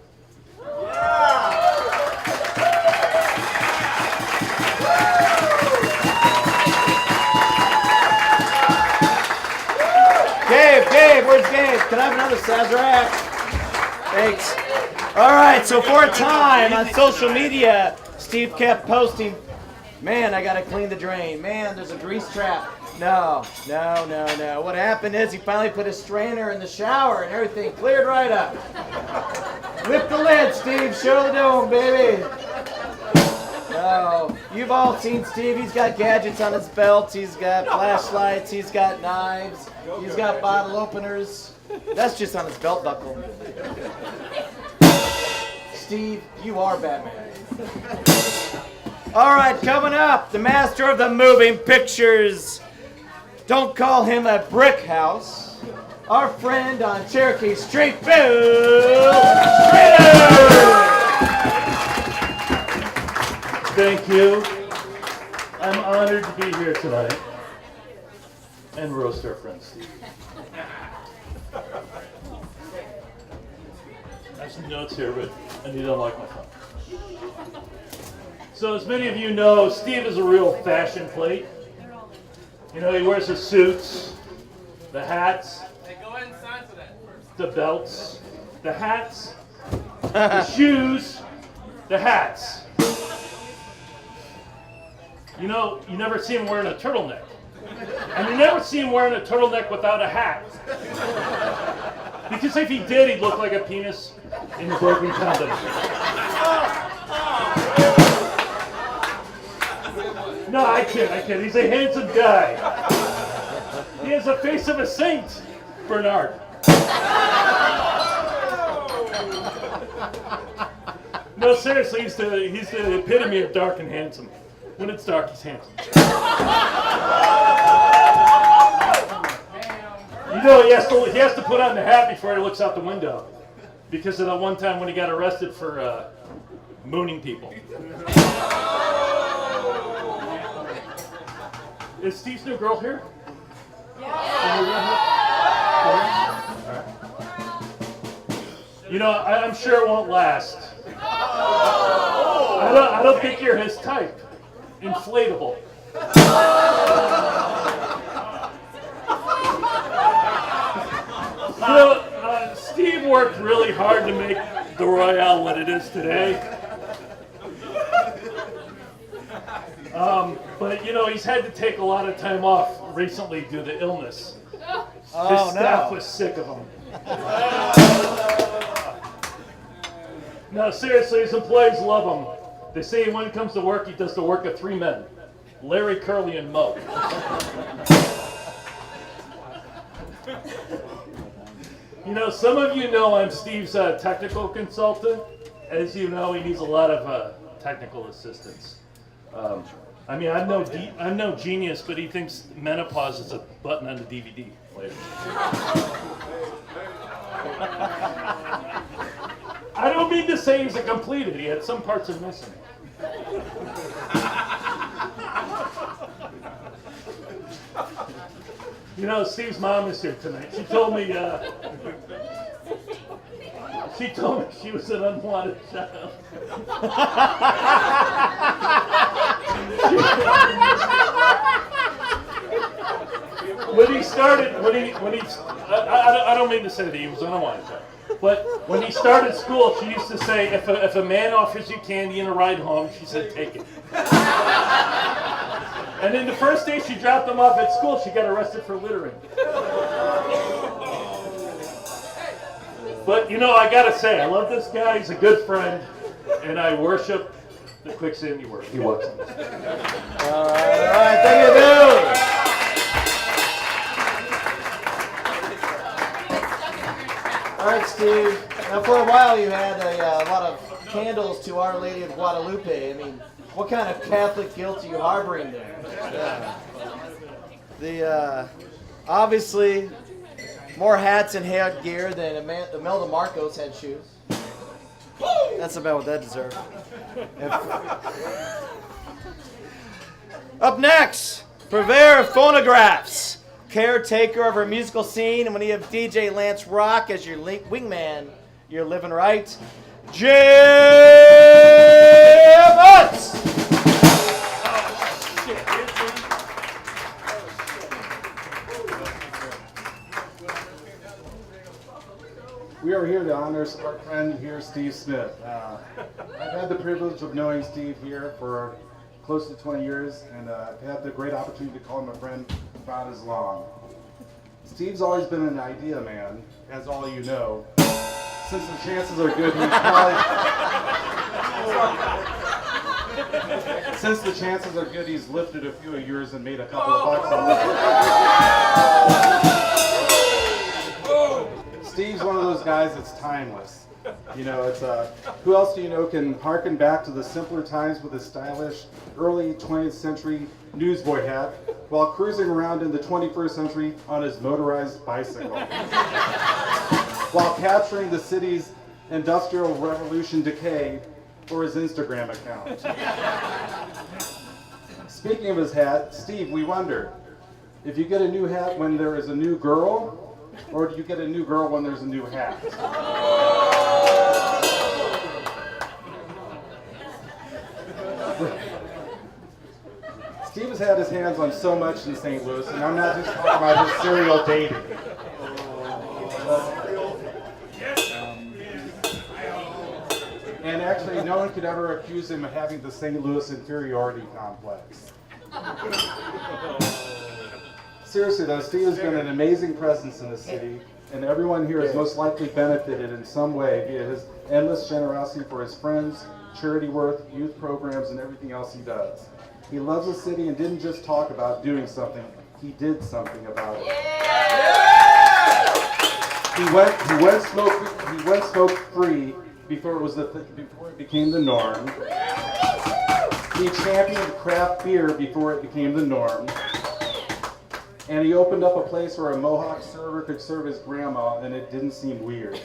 [SPEAKER 5] Gabe, where's Gabe? Can I have another Sazerac? Thanks. All right, so for a time on social media, Steve kept posting, man, I gotta clean the drain. Man, there's a grease trap. No. What happened is he finally put a strainer in the shower and everything cleared right up. Lift the lid, Steve. Show the dome, baby. No, you've all seen Steve. He's got gadgets on his belt. He's got flashlights. He's got knives. He's got bottle openers. That's just on his belt buckle. Steve, you are Batman. All right, coming up, the master of the moving pictures. Don't call him a brick house. Our friend on Cherokee Street, Bill Schrader.
[SPEAKER 12] Thank you. I'm honored to be here tonight and roast our friend Steve. I have some notes here, but I need to unlock my phone. So as many of you know, Steve is a real fashion plate. You know, he wears the suits, the hats,
[SPEAKER 10] Hey, go ahead and sign for that first.
[SPEAKER 12] the belts, the hats, the shoes, the hats. You know, you never see him wearing a turtleneck. And you never see him wearing a turtleneck without a hat. Because if he did, he'd look like a penis in a broken condom. No, I kid. He's a handsome guy. He has the face of a saint, Bernard. No, seriously, he's the epitome of dark and handsome. When it's dark, he's handsome. You know, he has to put on the hat before he looks out the window. Because of that one time when he got arrested for mooning people. Is Steve's new girl here? You know, I'm sure it won't last. I don't think you're his type. Inflatable. You know, Steve worked really hard to make the Royale what it is today. But you know, he's had to take a lot of time off recently due to illness. His staff was sick of him. No, seriously, his employees love him. They say when he comes to work, he does the work of 3 men. Larry, Curly, and Mo. You know, some of you know I'm Steve's technical consultant. As you know, he needs a lot of technical assistance. I mean, I'm no genius, but he thinks menopause is a button on the DVD player. I don't mean to say he's a complete idiot. Some parts are missing. You know, Steve's mom is here tonight. She told me she was an unwanted child. I don't mean to say that he was an unwanted child. But when he started school, she used to say, if a man offers you candy and a ride home, she said, take it. And then the first day she dropped him off at school, she got arrested for littering. But, you know, I gotta say, I love this guy. He's a good friend. And I worship the quicksand he walks in.
[SPEAKER 5] All right, thank you, dude. All right, Steve. Now, for a while, you had a lot of candles to Our Lady of Guadalupe. I mean, what kind of Catholic guilt are you harboring there? Yeah. Obviously, more hats and headgear than Imelda Marcos had shoes. That's about what that deserved. Up next, Purveyor of Phonographs, caretaker of our musical scene, and when you have DJ Lance Rock as your wingman, you're living right. Jim Utz!
[SPEAKER 13] We are here to honor our friend here, Steve Smith. I've had the privilege of knowing Steve here for close to 20 years, and I've had the great opportunity to call him a friend about as long. Steve's always been an idea man, as all you know. Since the chances are good, he's probably... Since the chances are good, he's lifted a few of yours and made a couple of bucks on it. Steve's one of those guys that's timeless. You know, it's who else do you know can harken back to the simpler times with his stylish early 20th century newsboy hat while cruising around in the 21st century on his motorized bicycle, while capturing the city's industrial revolution decay for his Instagram account. Speaking of his hat, Steve, we wonder, if you get a new hat when there is a new girl, or do you get a new girl when there's a new hat? Steve has had his hands on so much in St. Louis, and I'm not just talking about his serial dating. And actually, no one could ever accuse him of having the St. Louis inferiority complex. Seriously though, Steve has been an amazing presence in the city, and everyone here has most likely benefited in some way via his endless generosity for his friends, charity work, youth programs, and everything else he does. He loves the city and didn't just talk about doing something, he did something about it. He went smoke free before it became the norm. He championed craft beer before it became the norm. And he opened up a place where a Mohawk server could serve his grandma, and it didn't seem weird.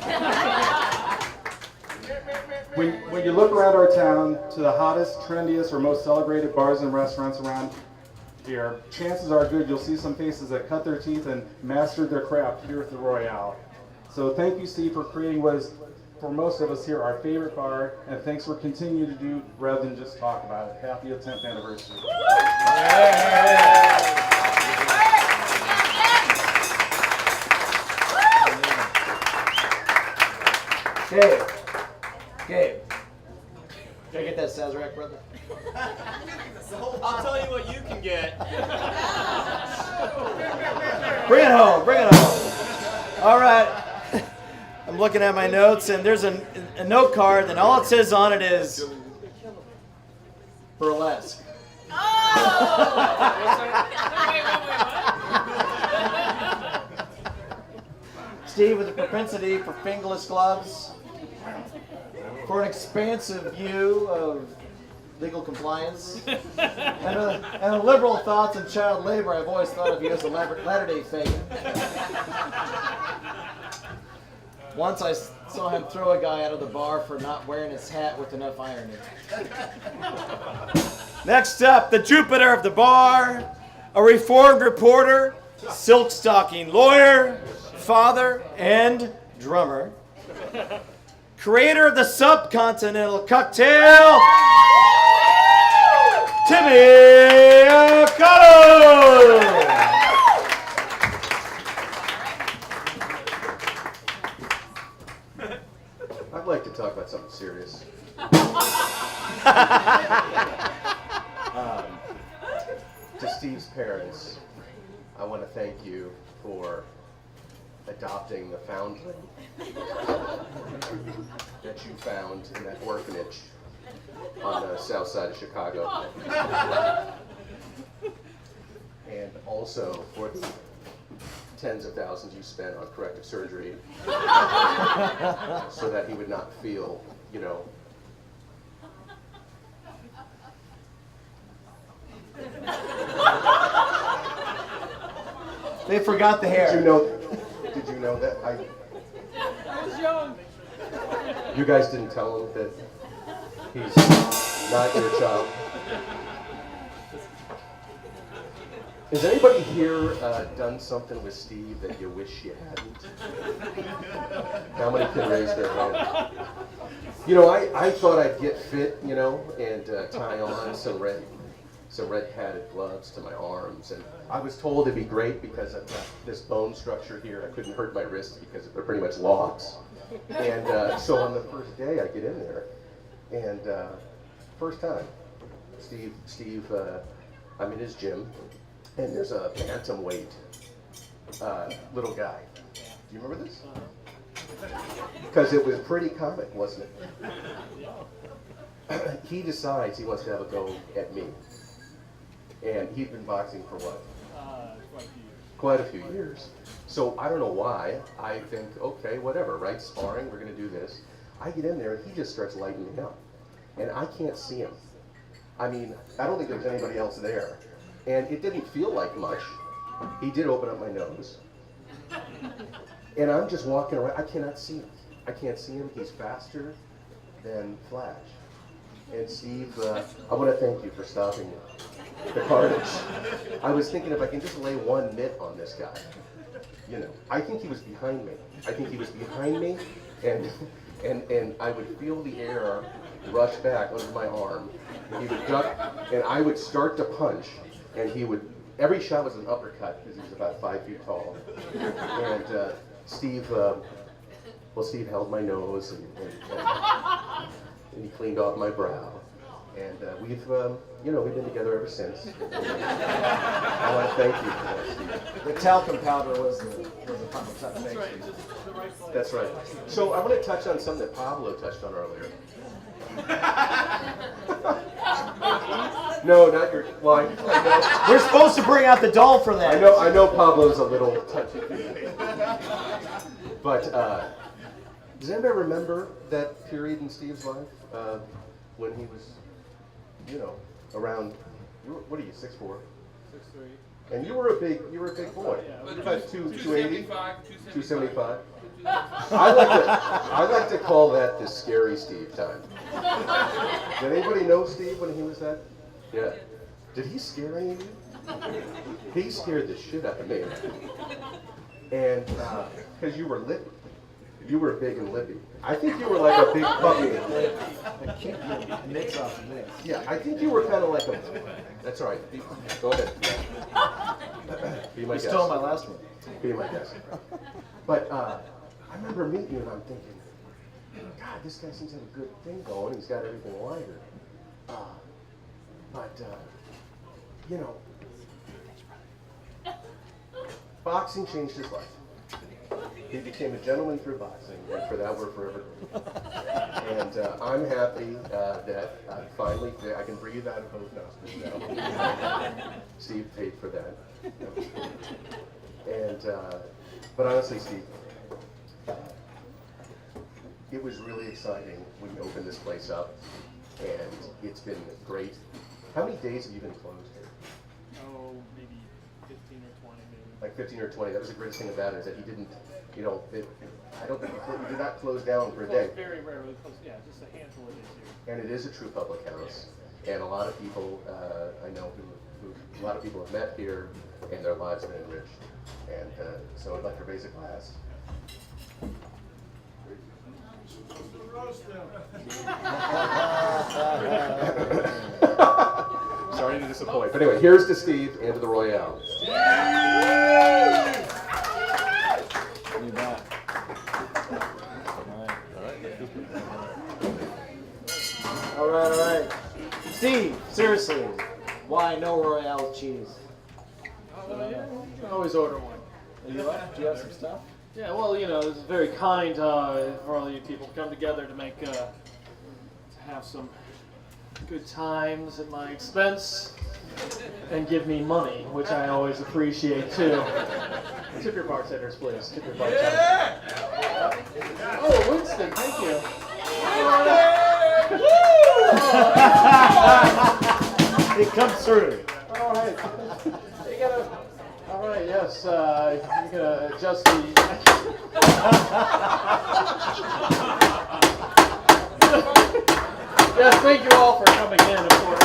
[SPEAKER 13] When you look around our town to the hottest, trendiest, or most celebrated bars and restaurants around here, chances are good you'll see some faces that cut their teeth and mastered their craft here at the Royale. So thank you, Steve, for creating what is, for most of us here, our favorite bar, and thanks for continuing to do rather than just talk about it. Happy 10th anniversary.
[SPEAKER 8] Gabe. Can I get that Sazerac, brother?
[SPEAKER 5] I'll tell you what you can get.
[SPEAKER 8] Bring it home. All right. I'm looking at my notes, and there's a note card, and all it says on it is burlesque. Steve with a propensity for fingerless gloves, for an expansive view of legal compliance, and liberal thoughts on child labor. I've always thought of you as a Latter-day Fagin. Once I saw him throw a guy out of the bar for not wearing his hat with enough iron in it. Next up, the Jupiter of the bar, a reformed reporter, silk stocking lawyer, father, and drummer. Creator of the subcontinental cocktail, Timmy Ocado!
[SPEAKER 6] I'd like to talk about something serious. To Steve's parents, I want to thank you for adopting the foundling that you found in that orphanage on the south side of Chicago. And also for the tens of thousands you spent on corrective surgery so that he would not feel, you know,
[SPEAKER 8] They forgot the hair.
[SPEAKER 6] Did you know that?
[SPEAKER 10] I was young.
[SPEAKER 6] You guys didn't tell him that he's not your child. Has anybody here done something with Steve that you wish you hadn't? How many can raise their hand? You know, I thought I'd get fit, you know, and tie on some red padded gloves to my arms, and I was told it'd be great because I've got this bone structure here. I couldn't hurt my wrists because they're pretty much logs. And so on the first day I get in there, and first time, Steve, I'm in his gym, and there's a bantamweight little guy. Do you remember this? Because it was pretty comic, wasn't it? He decides he wants to have a go at me. And he'd been boxing for what? Quite a few years. So I don't know why. I think, okay, whatever, right? Sparring, we're going to do this. I get in there and he just starts lighting me up. And I can't see him. I mean, I don't think there's anybody else there. And it didn't feel like much. He did open up my nose. And I'm just walking around. I cannot see him. I can't see him. He's faster than Flash. And Steve, I want to thank you for stopping the carnage. I was thinking if I can just lay one mitt on this guy. You know, I think he was behind me. And I would feel the air rush back under my arm. He would duck, and I would start to punch. and he would, every shot was an uppercut because he was about 5 feet tall. And Steve held my nose and he cleaned off my brow. And we've been together ever since. I want to thank you for that, Steve.
[SPEAKER 5] The talcum powder was the final touch.
[SPEAKER 4] That's right.
[SPEAKER 6] That's right. So I want to touch on something that Pablo touched on earlier. No, not your. Well, I know.
[SPEAKER 5] We're supposed to bring out the doll for that.
[SPEAKER 6] I know Pablo's a little touchy. But does anybody remember that period in Steve's life when he was, around? What are you, 6'4"?
[SPEAKER 4] 6'3".
[SPEAKER 6] And you were a big boy.
[SPEAKER 4] Yeah,
[SPEAKER 6] About 280, 275.
[SPEAKER 9] 275.
[SPEAKER 6] I like to call that the scary Steve time. Did anybody know Steve when he was that? Yeah. Did he scare any of you? He scared the shit out of me. And because you were lippy. You were big and lippy. I think you were like a big puppy.
[SPEAKER 5] Mix off mix.
[SPEAKER 6] Yeah, I think you were kind of like a. That's all right. Go ahead. Be my guest.
[SPEAKER 5] You stole my last one.
[SPEAKER 6] Be my guest. But I remember meeting you and I'm thinking, God, this guy seems to have a good thing going. He's got everything lighter. Boxing changed his life. He became a gentleman through boxing, and for that we're forever grateful. And I'm happy that I can breathe out of both nostrils now. Steve paid for that. And but honestly, Steve, it was really exciting when you opened this place up, and it's been great. How many days have you been closed here?
[SPEAKER 4] Oh, maybe 15 or 20, maybe.
[SPEAKER 6] Like 15 or 20. That was the greatest thing about it, is that he didn't, I don't think he did not close down for a day.
[SPEAKER 4] Very rarely closed, yeah, just a handful of days here.
[SPEAKER 6] And it is a true public house. And a lot of people, I know who a lot of people have met here, and their lives have been enriched. And so I'd like to raise a glass. Sorry to disappoint. But anyway, here's to Steve and to the Royale.
[SPEAKER 5] You bet. All right. Steve, seriously, why no Royale cheese?
[SPEAKER 4] Yeah, you can always order one.
[SPEAKER 5] Do you have some stuff?
[SPEAKER 4] Yeah, well, this is very kind for all you people to come together to make to have some good times at my expense and give me money, which I always appreciate too. Tip your bartenders, please. Tip your bartenders. Oh, Winston, thank you.
[SPEAKER 5] It comes through.
[SPEAKER 4] All right. You gotta. All right. Yes. You gotta adjust the. Yes. Thank you all for coming in. Of course.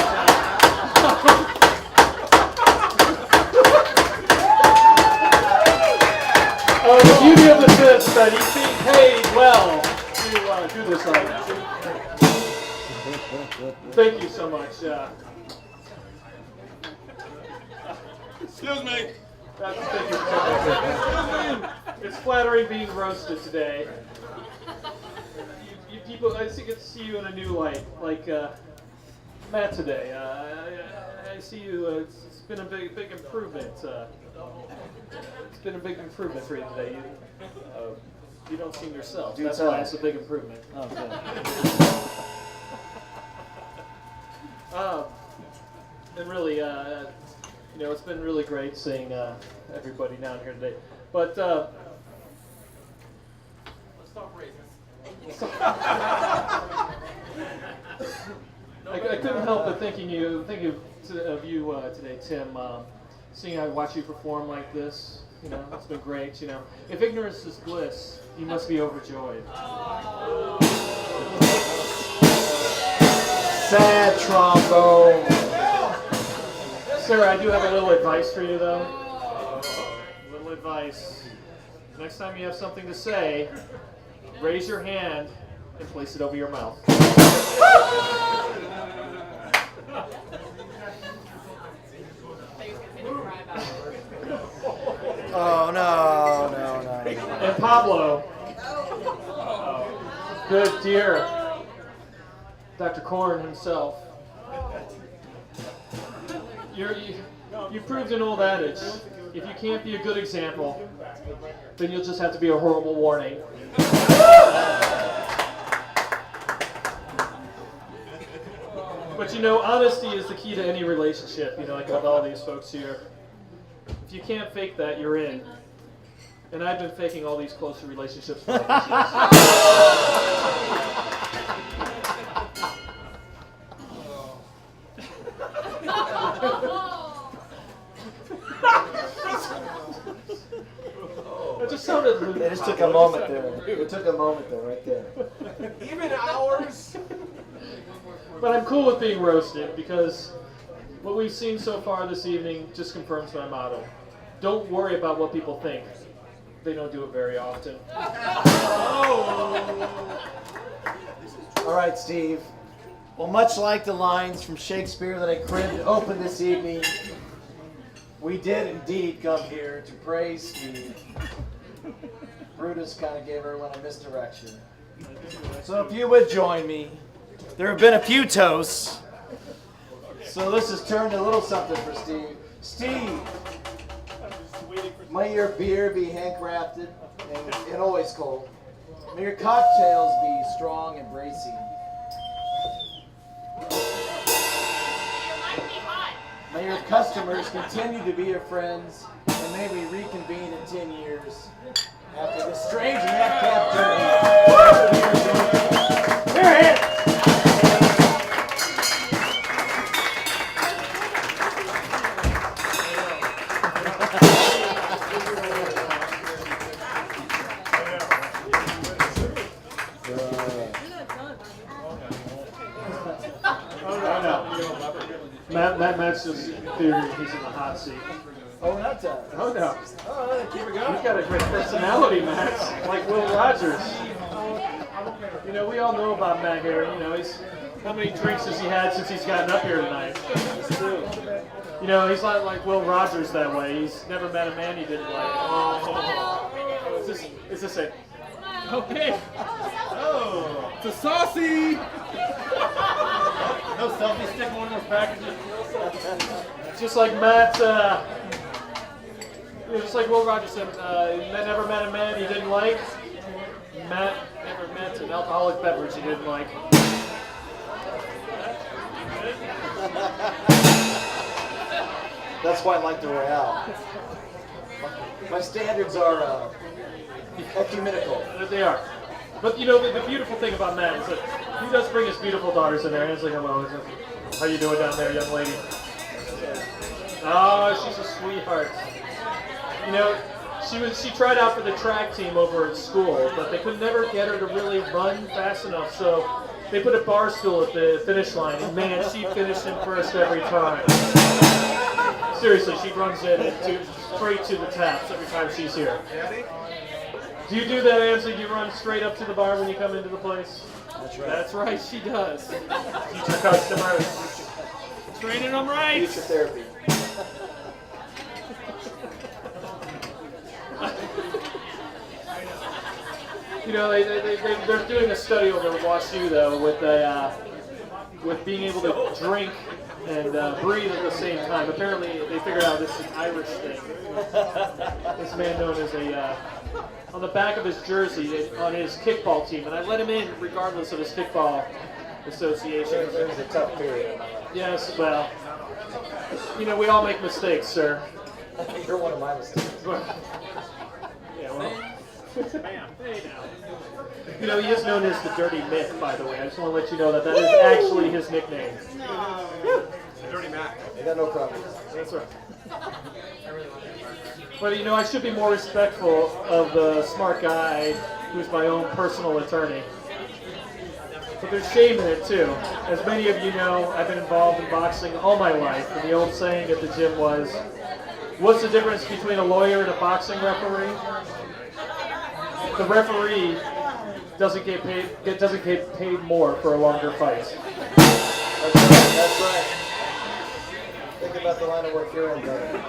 [SPEAKER 4] The beauty of this is that he's being paid well to do this item. Thank you so much.
[SPEAKER 10] Excuse me.
[SPEAKER 4] Thank you so much. It's flattering being roasted today. You people, I get to see you in a new light, like Matt today. I see you. It's been a big improvement. It's been a big improvement for you today. You don't seem yourself. That's why it's a big improvement.
[SPEAKER 5] Oh, good.
[SPEAKER 4] And really, it's been really great seeing everybody down here today. But let's talk raises. I couldn't help but thinking of you today, Tim. Seeing I watch you perform like this, it's been great. If ignorance is bliss, you must be overjoyed.
[SPEAKER 5] Sad trombone.
[SPEAKER 4] Sir, I do have a little advice for you, though. A little advice. Next time you have something to say, raise your hand and place it over your mouth.
[SPEAKER 8] Oh, no.
[SPEAKER 4] And Pablo. Good dear. Dr. Korn himself. You proved an old adage. If you can't be a good example, then you'll just have to be a horrible warning. But honesty is the key to any relationship, like with all these folks here. If you can't fake that, you're in. And I've been faking all these closer relationships for like It just sounded.
[SPEAKER 8] It just took a moment there. It took a moment there, right there.
[SPEAKER 10] Even hours.
[SPEAKER 4] But I'm cool with being roasted because what we've seen so far this evening just confirms my motto. Don't worry about what people think. They don't do it very often.
[SPEAKER 8] All right, Steve. Well, much like the lines from Shakespeare that I cribbed to open this evening, we did indeed come here to praise Steve. Brutus kind of gave everyone a misdirection. So if you would join me, there have been a few toasts. So this has turned a little something for Steve. Steve, may your beer be handcrafted and always cold. May your cocktails be strong and bracing. May your customers continue to be your friends, and may we reconvene in 10 years after this strange madcap journey. Here it is.
[SPEAKER 4] Matt's just figuring he's in the hot seat.
[SPEAKER 8] Oh, we're not done.
[SPEAKER 4] Oh, no.
[SPEAKER 8] Oh, keep it going.
[SPEAKER 4] You've got a great personality, Matt. Like Will Rogers. We all know about Matt here. How many drinks has he had since he's gotten up here tonight? He's not like Will Rogers that way. He's never met a man he didn't like. Is this it? Okay.
[SPEAKER 10] Oh, it's a saucy.
[SPEAKER 1] No selfie stick in one of those packages.
[SPEAKER 4] Just like Matt, just like Will Rogers said, Matt never met a man he didn't like. Matt never met an alcoholic beverage he didn't like.
[SPEAKER 8] That's why I like the Royale. My standards are ecumenical.
[SPEAKER 4] They are. But the beautiful thing about Matt is that he does bring his beautiful daughters in there. And he's like, hello, how you doing down there, young lady? Oh, she's a sweetheart. She tried out for the track team over at school, but they could never get her to really run fast enough. So they put a bar stool at the finish line, and man, she finished in first every time. Seriously, she runs in straight to the taps every time she's here. Do you do that, Ansley? Do you run straight up to the bar when you come into the place?
[SPEAKER 8] That's right.
[SPEAKER 4] That's right, she does. Future customers. Training them right.
[SPEAKER 8] Future therapy.
[SPEAKER 4] They're doing a study over at WashU though with being able to drink and breathe at the same time. Apparently, they figured out this is an Irish thing. This man known as on the back of his jersey on his kickball team, and I let him in regardless of his kickball association.
[SPEAKER 8] It was a tough period.
[SPEAKER 4] Yes, well, we all make mistakes, sir.
[SPEAKER 8] You're one of my mistakes.
[SPEAKER 4] Yeah, well. He is known as the Dirty Mick, by the way. I just want to let you know that is actually his nickname.
[SPEAKER 10] Dirty Mac.
[SPEAKER 8] They got no problems.
[SPEAKER 4] That's right. But I should be more respectful of the smart guy who's my own personal attorney. But there's shame in it too. As many of you know, I've been involved in boxing all my life, and the old saying at the gym was, what's the difference between a lawyer and a boxing referee? The referee doesn't get paid more for a longer fight.
[SPEAKER 8] That's right. Think about the line of work you're in, brother.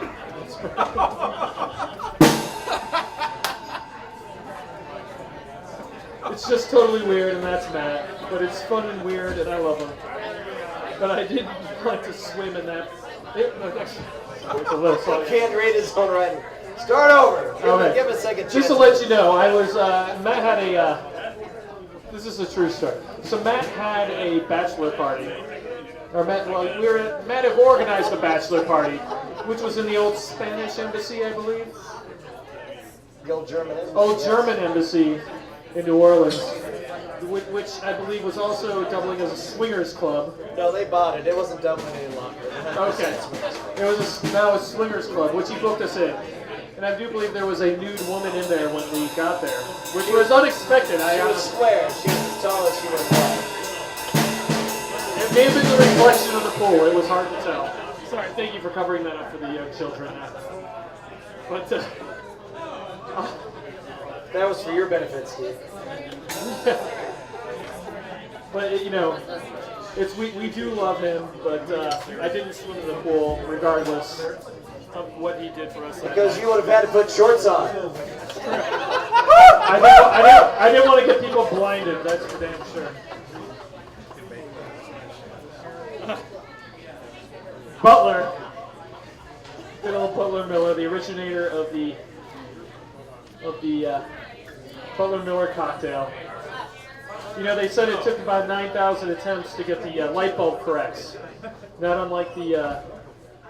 [SPEAKER 4] It's just totally weird, and that's Matt. But it's fun and weird, and I love him. But I didn't want to swim in that. It's a little
[SPEAKER 5] He can't read his own writing. Start over. Give him a second chance.
[SPEAKER 4] Just to let you know, I was Matt had a. This is a true story. So Matt had a bachelor party. Or Matt had organized a bachelor party, which was in the old Spanish embassy, I believe.
[SPEAKER 5] The old German embassy.
[SPEAKER 4] Old German embassy in New Orleans, which I believe was also doubling as a swingers club.
[SPEAKER 5] No, they bought it. It wasn't doubling any longer.
[SPEAKER 4] Okay. It was now a swingers club, which he booked us in. And I do believe there was a nude woman in there when we got there, which was unexpected.
[SPEAKER 5] She was square. She was as tall as she was wide.
[SPEAKER 4] It may have been the reflection of the pool. It was hard to tell. Sorry, thank you for covering that up for the young children. But
[SPEAKER 5] that was for your benefit, Steve.
[SPEAKER 4] But you know, we do love him. But I didn't swim in the pool, regardless of what he did for us.
[SPEAKER 5] Because you would have had to put shorts on.
[SPEAKER 4] I didn't want to get people blinded. That's for damn sure. Butler, good old Butler Miller, the originator of the Butler Miller cocktail. You know, they said it took about 9,000 attempts to get the light bulb correct. Not unlike the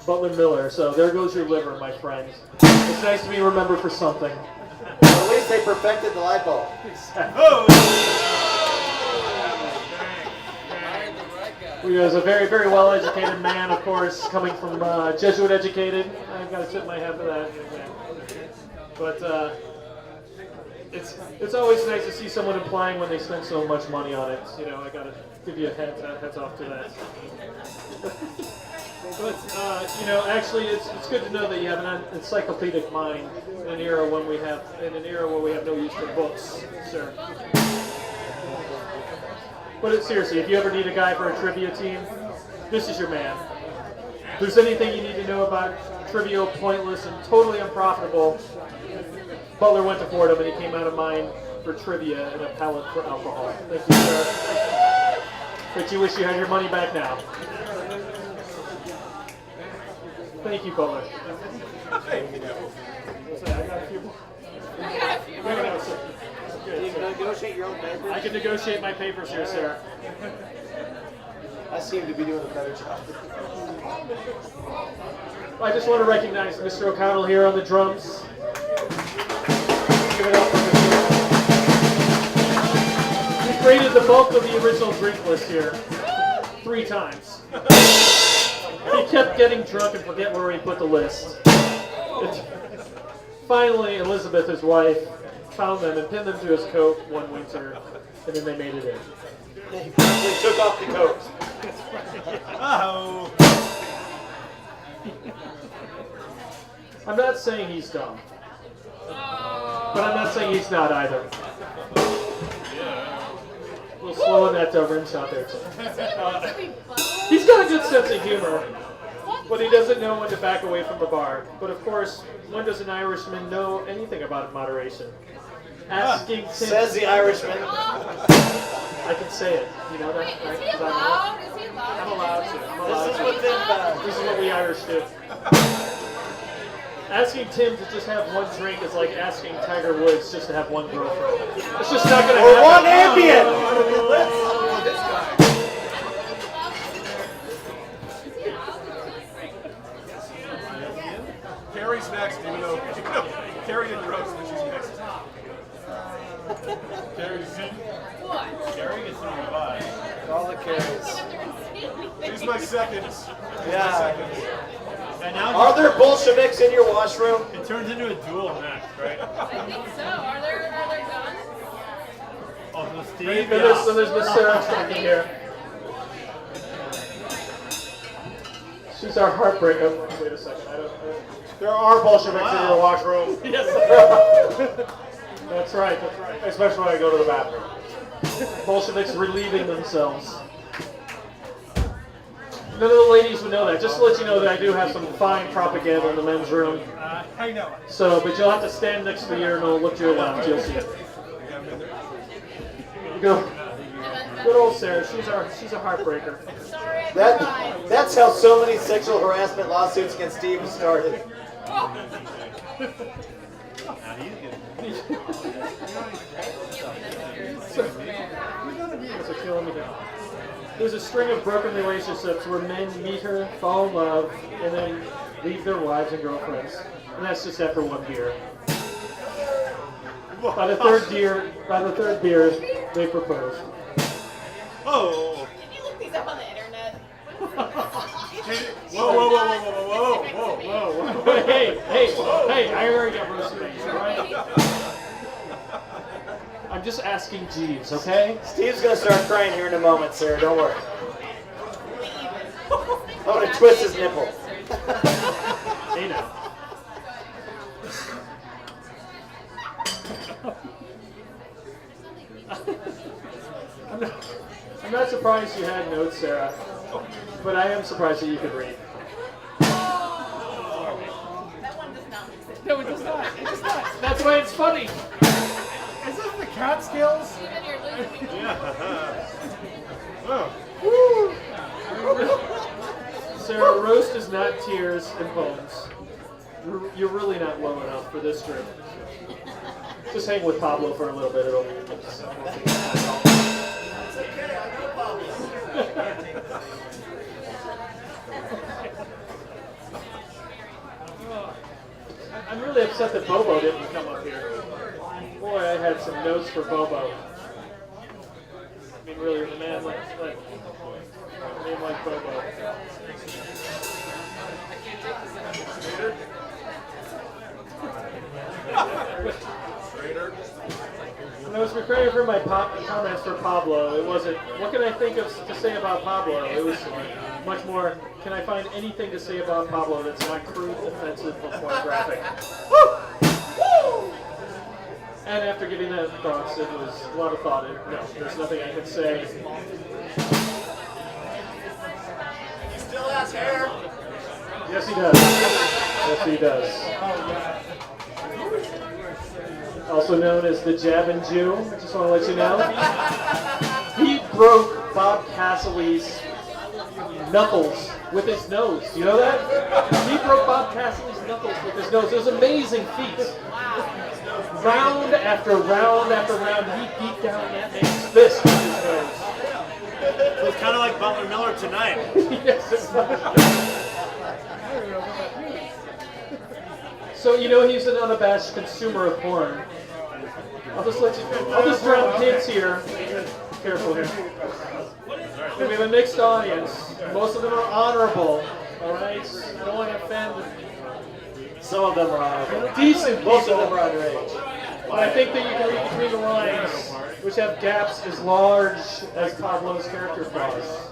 [SPEAKER 4] Butler Miller. So there goes your liver, my friend. It's nice to be remembered for something.
[SPEAKER 5] Well, at least they perfected the light bulb.
[SPEAKER 4] He was a very, very well-educated man, of course, coming from Jesuit-educated. I've got to tip my hat for that. But it's always nice to see someone applying when they spend so much money on it. You know, I got to give you a heads off to that. But you know, actually, it's good to know that you have an encyclopedic mind in an era where we have no use for books, sir. But seriously, if you ever need a guy for a trivia team, this is your man. If there's anything you need to know about trivial, pointless, and totally unprofitable, Butler went to Fordham and he came out of mine for trivia and a palate for alcohol. Thank you, sir. But you wish you had your money back now. Thank you, Butler. I got a few more.
[SPEAKER 5] Can you negotiate your own papers?
[SPEAKER 4] I can negotiate my papers here, sir.
[SPEAKER 5] I seem to be doing a better job.
[SPEAKER 4] I just want to recognize Mr. O'Connell here on the drums. Give it up for Mr. O'Connell. He created the bulk of the original drink list here 3 times. He kept getting drunk and forget where he put the list. Finally, Elizabeth, his wife, found them and pinned them to his coat one winter, and then they made it in.
[SPEAKER 5] He promptly took off the coat.
[SPEAKER 4] Oh. I'm not saying he's dumb, but I'm not saying he's not either. A little slow in that rim shot there, too. He's got a good sense of humor, but he doesn't know when to back away from the bar. But of course, when does an Irishman know anything about moderation? Asking Tim.
[SPEAKER 5] Says the Irishman.
[SPEAKER 4] I can say it. You know that, right?
[SPEAKER 11] Is he allowed? Is he allowed?
[SPEAKER 4] I'm allowed to.
[SPEAKER 5] This is within bounds.
[SPEAKER 4] This is what we Irish do. Asking Tim to just have one drink is like asking Tiger Woods just to have one girlfriend. It's just not going to happen.
[SPEAKER 5] Or one ambient.
[SPEAKER 10] This guy. Carrie's next, even though Carrie didn't roast, but she's next. Carrie's
[SPEAKER 11] What?
[SPEAKER 10] Carrie gets number 5.
[SPEAKER 5] All the carries.
[SPEAKER 10] She's my second.
[SPEAKER 5] Yeah.
[SPEAKER 10] And now
[SPEAKER 5] Are there Bolsheviks in your washroom?
[SPEAKER 10] it turns into a duel match, right?
[SPEAKER 11] I think so. Are there guns?
[SPEAKER 10] Oh, so Steve.
[SPEAKER 4] So there's Miss Sarah talking here. She's our heartbreaker. Wait a second.
[SPEAKER 1] There are Bolsheviks in your washroom.
[SPEAKER 4] Yes. That's right.
[SPEAKER 1] Especially when I go to the bathroom.
[SPEAKER 4] Bolsheviks relieving themselves. None of the ladies would know that. Just to let you know that I do have some fine propaganda in the men's room.
[SPEAKER 10] I know.
[SPEAKER 4] So, but you'll have to stand next to the urinal, look to your left, you'll see it. Good old Sarah. She's a heartbreaker.
[SPEAKER 5] That's how so many sexual harassment lawsuits against Steve started.
[SPEAKER 4] So killing me down. There's a string of broken relationships where men meet her, fall in love, and then leave their wives and girlfriends. And that's just after one beer. By the third beer, they propose.
[SPEAKER 3] Oh.
[SPEAKER 11] Can you look these up on the internet?
[SPEAKER 4] Whoa. Hey, I already got roasted, right? I'm just asking Jeeves, okay?
[SPEAKER 5] Steve's gonna start crying here in a moment, Sarah. Don't worry. I'm gonna twist his nipple.
[SPEAKER 4] Hey now. I'm not surprised you had notes, Sarah, but I am surprised that you could read.
[SPEAKER 11] That one does not exist.
[SPEAKER 4] No, it does not. It does not. That's why it's funny.
[SPEAKER 1] Is this the Catskills?
[SPEAKER 11] Steven, you're losing me.
[SPEAKER 4] Sarah, roast is not tears and poems. You're really not low enough for this trip. Just hang with Pablo for a little bit. I'm really upset that Bobo didn't come up here. Boy, I had some notes for Bobo. I mean, really, the man like a name like Bobo. When I was preparing for my comments for Pablo, it wasn't, what can I think of to say about Pablo? It was much more, can I find anything to say about Pablo that's not crude, offensive, or pornographic? And after giving that thoughts, it was a lot of thought. No, there's nothing I can say.
[SPEAKER 5] He still has hair.
[SPEAKER 4] Yes, he does. Yes, he does. Also known as the Jabbin' Jew. I just want to let you know. He broke Bob Cassily's knuckles with his nose. You know that? He broke Bob Cassily's knuckles with his nose. It was an amazing feat. Round after round after round, he beat down that man's fist with his nose.
[SPEAKER 3] So it's kind of like Butler Miller tonight.
[SPEAKER 4] Yes, it was. So, you know, he's an unabashed consumer of porn. I'll just drown hints here. Careful here. We have a mixed audience. Most of them are honorable. Alright? I don't want to offend.
[SPEAKER 5] Some of them are honorable.
[SPEAKER 4] Decent.
[SPEAKER 5] Most of them are underage.
[SPEAKER 4] But I think that you can read between the lines, which have gaps as large as Pablo's character flaws.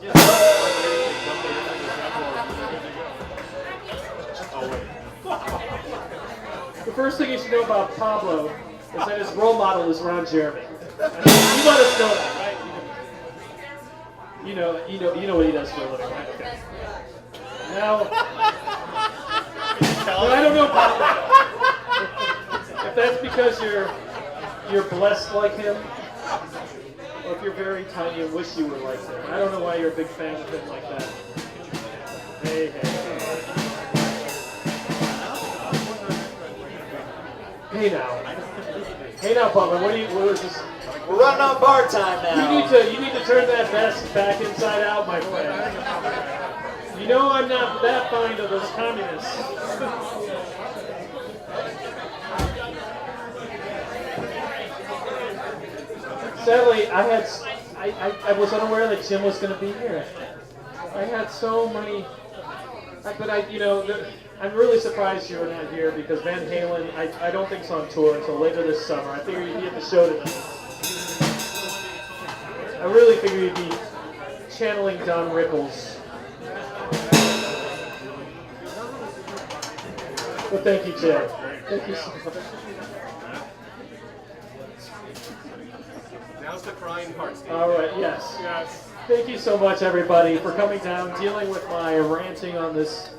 [SPEAKER 4] The first thing you should know about Pablo is that his role model is Ron Jeremy. You let us know that, right? You know what he does for a living, right? Okay. Now, I don't know, Pablo. If that's because you're blessed like him, or if you're very tiny and wish you were like him. I don't know why you're a big fan of him like that. Hey. Hey now, Butler. What is this?
[SPEAKER 5] We're running on bar time now.
[SPEAKER 4] You need to turn that vest back inside out, my friend. You know I'm not that fond of those communists. Sadly, I was unaware that Jim was going to be here. I had so many, but I'm really surprised you're not here because Van Halen, I don't think is on tour until later this summer. I figured you'd be at the show tonight. I really figured you'd be channeling Don Rickles. Well, thank you, Jim. Thank you so much.
[SPEAKER 10] Now's the crying part, Steve.
[SPEAKER 4] All right, yes. Thank you so much, everybody, for coming down, dealing with my ranting on this.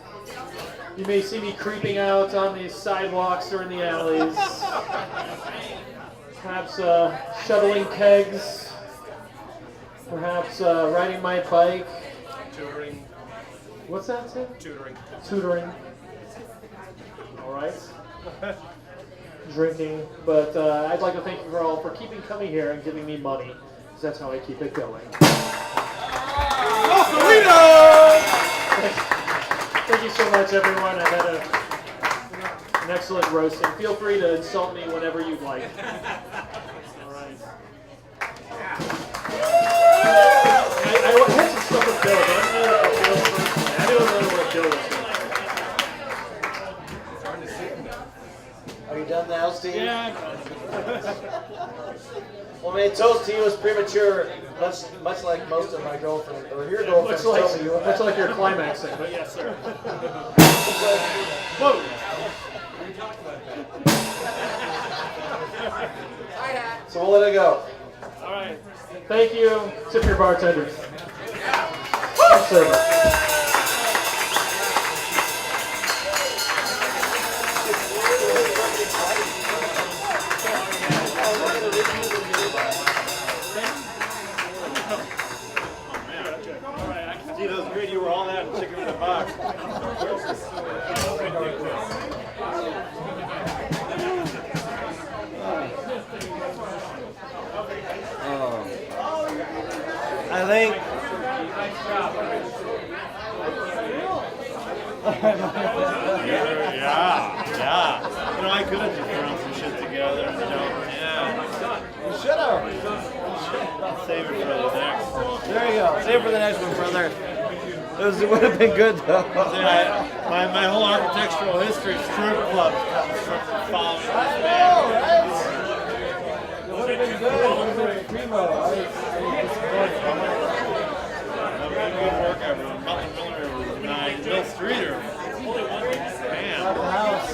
[SPEAKER 4] You may see me creeping out on the sidewalks or in the alleys. Perhaps shoveling kegs Perhaps riding my bike.
[SPEAKER 10] Tutoring.
[SPEAKER 4] What's that, Tim?
[SPEAKER 10] Tutoring.
[SPEAKER 4] Tutoring. All right. Drinking. But I'd like to thank you all for keeping coming here and giving me money, because that's how I keep it going. Thank you so much, everyone. I had an excellent roasting. Feel free to insult me whenever you'd like. All right. I had some stuff with Bill, but I don't know what Bill first. I don't know what Bill was
[SPEAKER 8] Are you done now, Steve?
[SPEAKER 10] Yeah.
[SPEAKER 8] Well, my toast to you is premature, much like most of my girlfriends, or your girlfriends tell me you
[SPEAKER 4] much like your climaxing, but yes, sir.
[SPEAKER 8] Whoa! So we'll let it go.
[SPEAKER 4] All right. Thank you. Tip your bartenders. Thanks, server.
[SPEAKER 3] Gee, that was great. You were all that and chicken in the box.
[SPEAKER 5] I think.
[SPEAKER 3] Yeah. You know, I could have just thrown some shit together. Yeah.
[SPEAKER 8] You should have.
[SPEAKER 3] I'll save it for the next.
[SPEAKER 8] There you go. Save it for the next one, brother. It would have been good, though.
[SPEAKER 3] My whole architectural history, strip club, comes from following this man.
[SPEAKER 8] It would have been good. It would have been primo.
[SPEAKER 3] Good work, everyone. Butler Miller was 9. Bill Streeter. Man.
[SPEAKER 8] Out of the house.